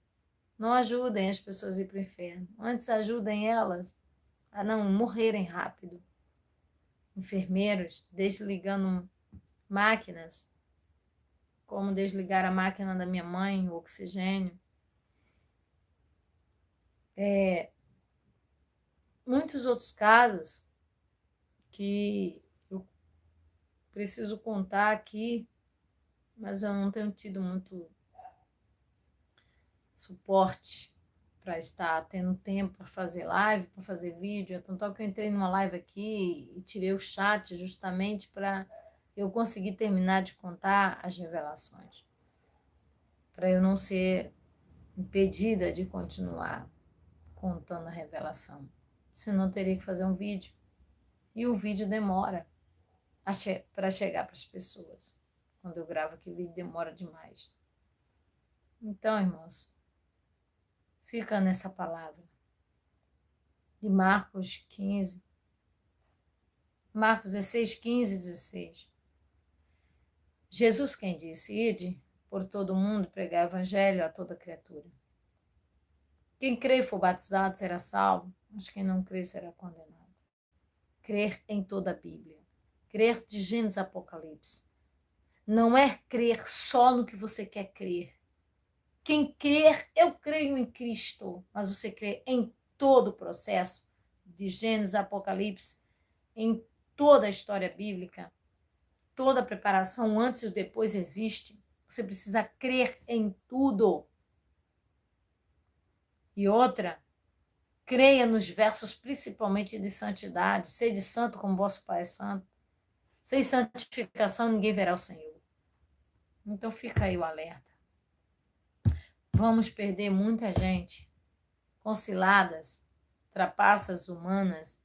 Não ajudem as pessoas a ir para o inferno. Antes ajudem elas a não morrerem rápido. Enfermeiros desligando máquinas, como desligar a máquina da minha mãe, o oxigênio. Muitos outros casos que eu preciso contar aqui, mas eu não tenho tido muito suporte para estar tendo tempo para fazer live, para fazer vídeo. Tanto que eu entrei numa live aqui e tirei o chat justamente para eu conseguir terminar de contar as revelações, para eu não ser impedida de continuar contando a revelação. Senão eu teria que fazer um vídeo. E o vídeo demora para chegar para as pessoas. Quando eu gravo aqui, o vídeo demora demais. Então, irmãos, fica nessa palavra de Marcos 15. Marcos 16, 15 e 16. Jesus quem disse: ide por todo o mundo pregar o evangelho a toda criatura. Quem crê e for batizado será salvo, mas quem não crê será condenado. Crer em toda a Bíblia. Crer de Gênesis a Apocalipse. Não é crer só no que você quer crer. Quem crer, eu creio em Cristo, mas você crê em todo o processo de Gênesis a Apocalipse, em toda a história bíblica, toda a preparação antes e depois existe. Você precisa crer em tudo. E outra, creia nos versos principalmente de santidade. Sede santo como vosso Pai é santo. Sem santificação ninguém verá o Senhor. Então fica aí o alerta. Vamos perder muita gente com ciladas, trapaças humanas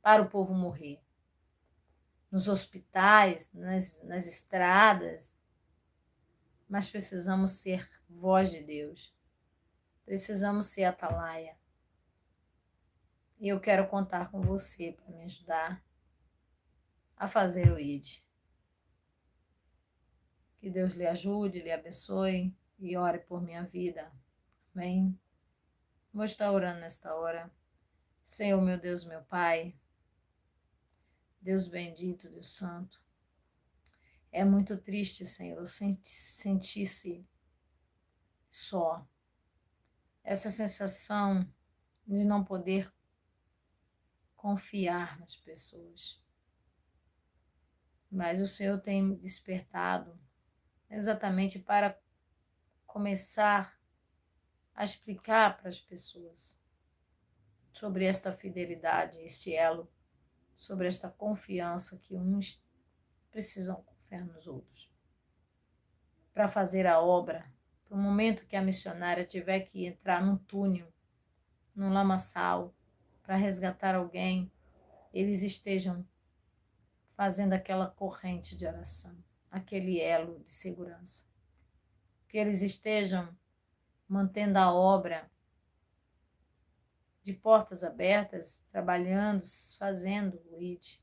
para o povo morrer. Nos hospitais, nas estradas. Mas precisamos ser voz de Deus. Precisamos ser atalaia. E eu quero contar com você para me ajudar a fazer o ID. Que Deus lhe ajude, lhe abençoe e ore por minha vida. Amém? Vou estar orando nesta hora. Senhor, meu Deus, meu Pai, Deus bendito, Deus santo. É muito triste, Senhor, sentir-se só. Essa sensação de não poder confiar nas pessoas. Mas o Senhor tem me despertado exatamente para começar a explicar para as pessoas sobre esta fidelidade, este elo, sobre esta confiança que uns precisam confiar nos outros. Para fazer a obra, para o momento que a missionária tiver que entrar num túnel, num lamaçal, para resgatar alguém, eles estejam fazendo aquela corrente de oração, aquele elo de segurança. Que eles estejam mantendo a obra de portas abertas, trabalhando, fazendo o ID.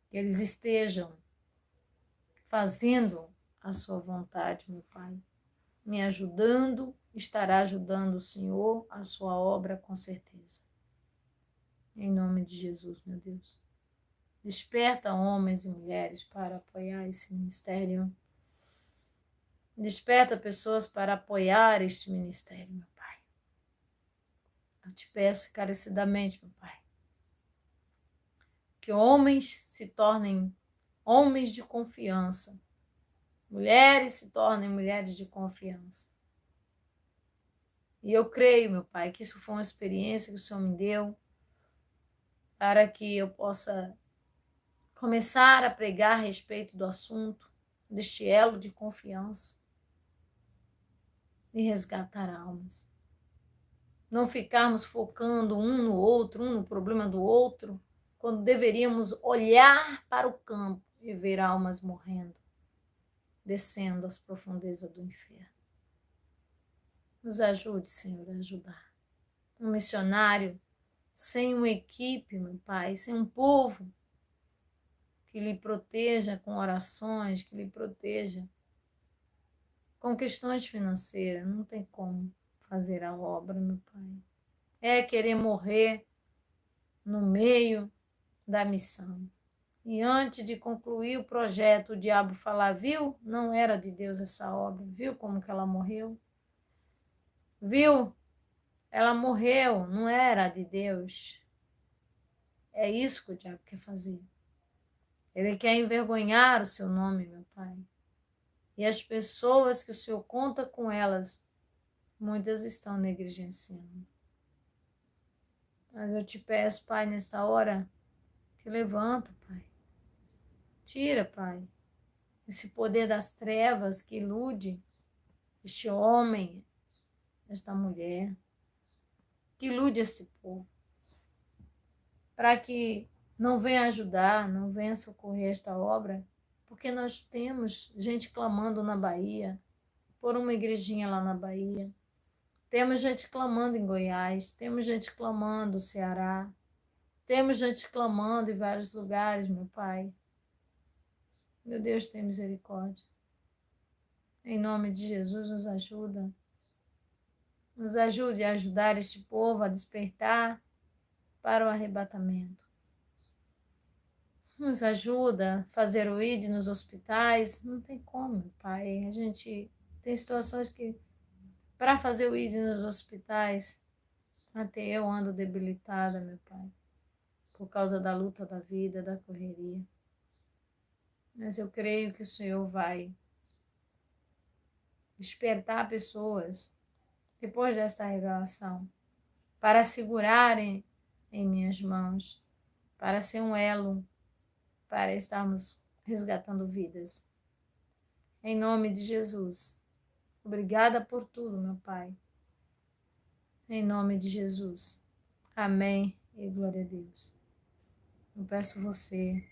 Que eles estejam fazendo a sua vontade, meu Pai. Me ajudando, estará ajudando o Senhor, a sua obra, com certeza. Em nome de Jesus, meu Deus. Desperta homens e mulheres para apoiar esse ministério. Desperta pessoas para apoiar este ministério, meu Pai. Eu te peço encarecidamente, meu Pai, que homens se tornem homens de confiança, mulheres se tornem mulheres de confiança. E eu creio, meu Pai, que isso foi uma experiência que o Senhor me deu para que eu possa começar a pregar a respeito do assunto, deste elo de confiança e resgatar almas. Não ficarmos focando um no outro, um no problema do outro, quando deveríamos olhar para o campo e ver almas morrendo, descendo às profundezas do inferno. Nos ajude, Senhor, a ajudar. Um missionário sem uma equipe, meu Pai, sem um povo que lhe proteja com orações, que lhe proteja com questões financeiras, não tem como fazer a obra, meu Pai. É querer morrer no meio da missão. E antes de concluir o projeto, o diabo falar, viu? Não era de Deus essa obra. Viu como que ela morreu? Viu? Ela morreu, não era de Deus. É isso que o diabo quer fazer. Ele quer envergonhar o seu nome, meu Pai. E as pessoas que o Senhor conta com elas, muitas estão negligenciando. Mas eu te peço, Pai, nesta hora, que levanta, Pai. Tira, Pai, esse poder das trevas que ilude este homem, esta mulher, que ilude esse povo, para que não venha ajudar, não venha socorrer esta obra, porque nós temos gente clamando na Bahia, por uma igrejinha lá na Bahia, temos gente clamando em Goiás, temos gente clamando no Ceará, temos gente clamando em vários lugares, meu Pai. Meu Deus, tem misericórdia. Em nome de Jesus, nos ajuda. Nos ajude a ajudar este povo a despertar para o arrebatamento. Nos ajuda a fazer o ID nos hospitais. Não tem como, meu Pai. A gente tem situações que, para fazer o ID nos hospitais, até eu ando debilitada, meu Pai, por causa da luta da vida, da correria. Mas eu creio que o Senhor vai despertar pessoas, depois desta revelação, para segurarem em minhas mãos, para ser um elo, para estarmos resgatando vidas. Em nome de Jesus. Obrigada por tudo, meu Pai. Em nome de Jesus. Amém e glória a Deus. Eu peço você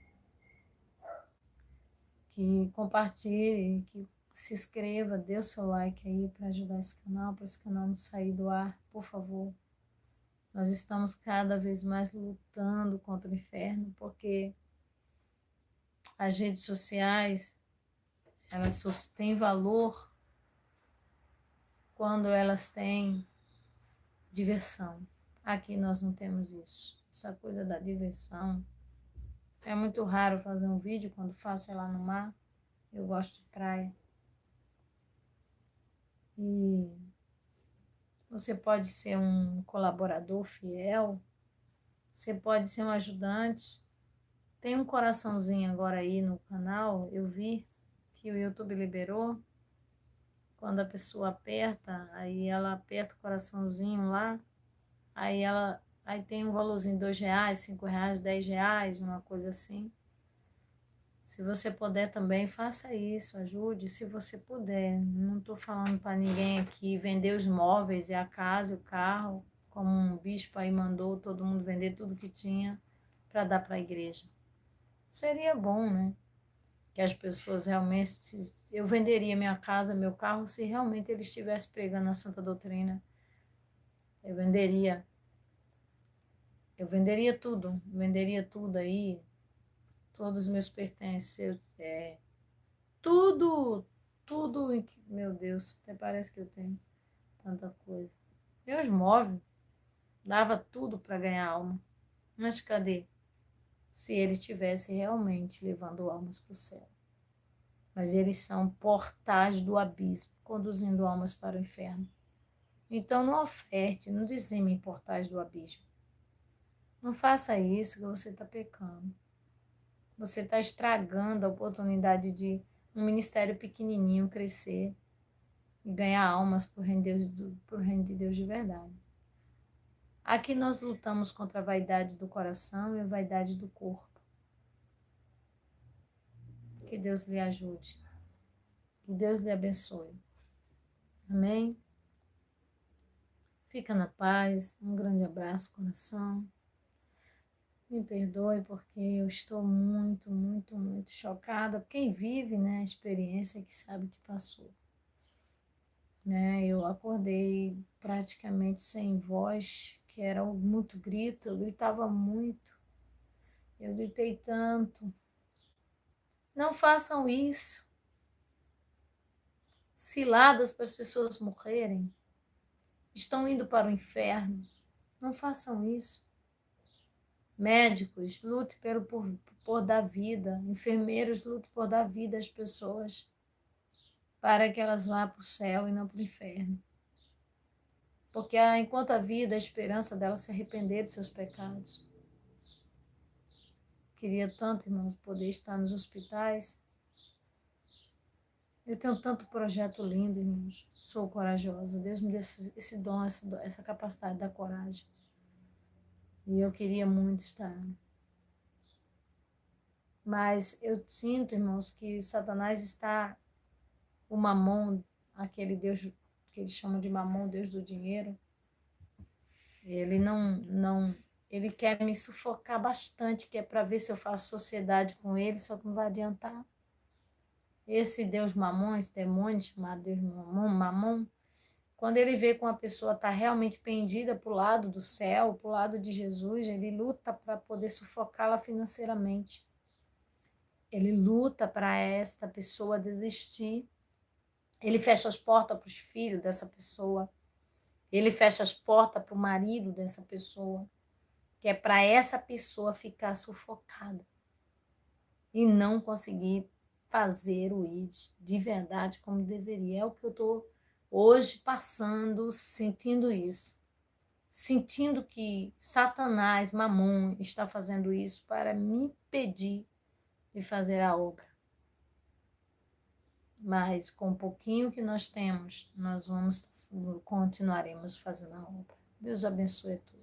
que compartilhe, que se inscreva, dê o seu like aí para ajudar esse canal, para esse canal não sair do ar, por favor. Nós estamos cada vez mais lutando contra o inferno, porque as redes sociais, elas só têm valor quando elas têm diversão. Aqui nós não temos isso. Essa coisa da diversão. É muito raro fazer um vídeo quando faço lá no mar. Eu gosto de praia. E você pode ser um colaborador fiel. Você pode ser um ajudante. Tem um coraçãozinho agora aí no canal. Eu vi que o YouTube liberou. Quando a pessoa aperta, aí ela aperta o coraçãozinho lá. Aí tem um valorzinho de R$2, R$5, R$10, uma coisa assim. Se você puder também, faça isso, ajude, se você puder. Não estou falando para ninguém aqui vender os móveis e a casa, o carro, como um bispo aí mandou todo mundo vender tudo que tinha para dar para a igreja. Seria bom, né? Que as pessoas realmente... Eu venderia minha casa, meu carro, se realmente eles estivessem pregando a santa doutrina. Eu venderia venderia tudo aí, todos os meus pertences, tudo, meu Deus, até parece que eu tenho tanta coisa. Meus móveis, dava tudo para ganhar alma, mas cadê? Se ele estivesse realmente levando almas para o céu. Mas eles são portais do abismo, conduzindo almas para o inferno. Então não oferte, não dizime portais do abismo. Não faça isso que você está pecando. Você está estragando a oportunidade de um ministério pequenininho crescer. e ganhar almas para o reino de Deus de verdade. Aqui nós lutamos contra a vaidade do coração e a vaidade do corpo. Que Deus lhe ajude. Que Deus lhe abençoe. Amém? Fica na paz. Um grande abraço, coração. Me perdoe porque eu estou muito, muito, muito chocada. Quem vive, né, a experiência que sabe que passou. Né? Eu acordei praticamente sem voz, que era muito grito. Eu gritava muito. Eu gritei tanto. Não façam isso. Ciladas para as pessoas morrerem. Estão indo para o inferno. Não façam isso. Médicos, lute por dar vida. Enfermeiros, lute por dar vida às pessoas, para que elas vá para o céu e não para o inferno. Porque enquanto a vida, a esperança delas se arrepender de seus pecados. Queria tanto, irmãos, poder estar nos hospitais. Eu tenho tanto projeto lindo, irmãos. Sou corajosa. Deus me deu esse dom, essa capacidade da coragem. E eu queria muito estar. Mas eu sinto, irmãos, que Satanás está, o Mamon, aquele Deus que eles chamam de Mamon, Deus do dinheiro, ele ele quer me sufocar bastante, que é para ver se eu faço sociedade com ele, só que não vai adiantar. Esse Deus Mamon, esse demônio chamado Deus Mamon, quando ele vê que uma pessoa está realmente pendida para o lado do céu, para o lado de Jesus, ele luta para poder sufocá-la financeiramente. Ele luta para esta pessoa desistir. Ele fecha as portas para os filhos dessa pessoa. Ele fecha as portas para o marido dessa pessoa. Que é para essa pessoa ficar sufocada. E não conseguir fazer o ID de verdade como deveria. É o que eu estou hoje passando, sentindo isso. Sentindo que Satanás, Mamon, está fazendo isso para me impedir de fazer a obra. Mas com o pouquinho que nós temos, nós continuaremos fazendo a obra. Deus abençoe a todos.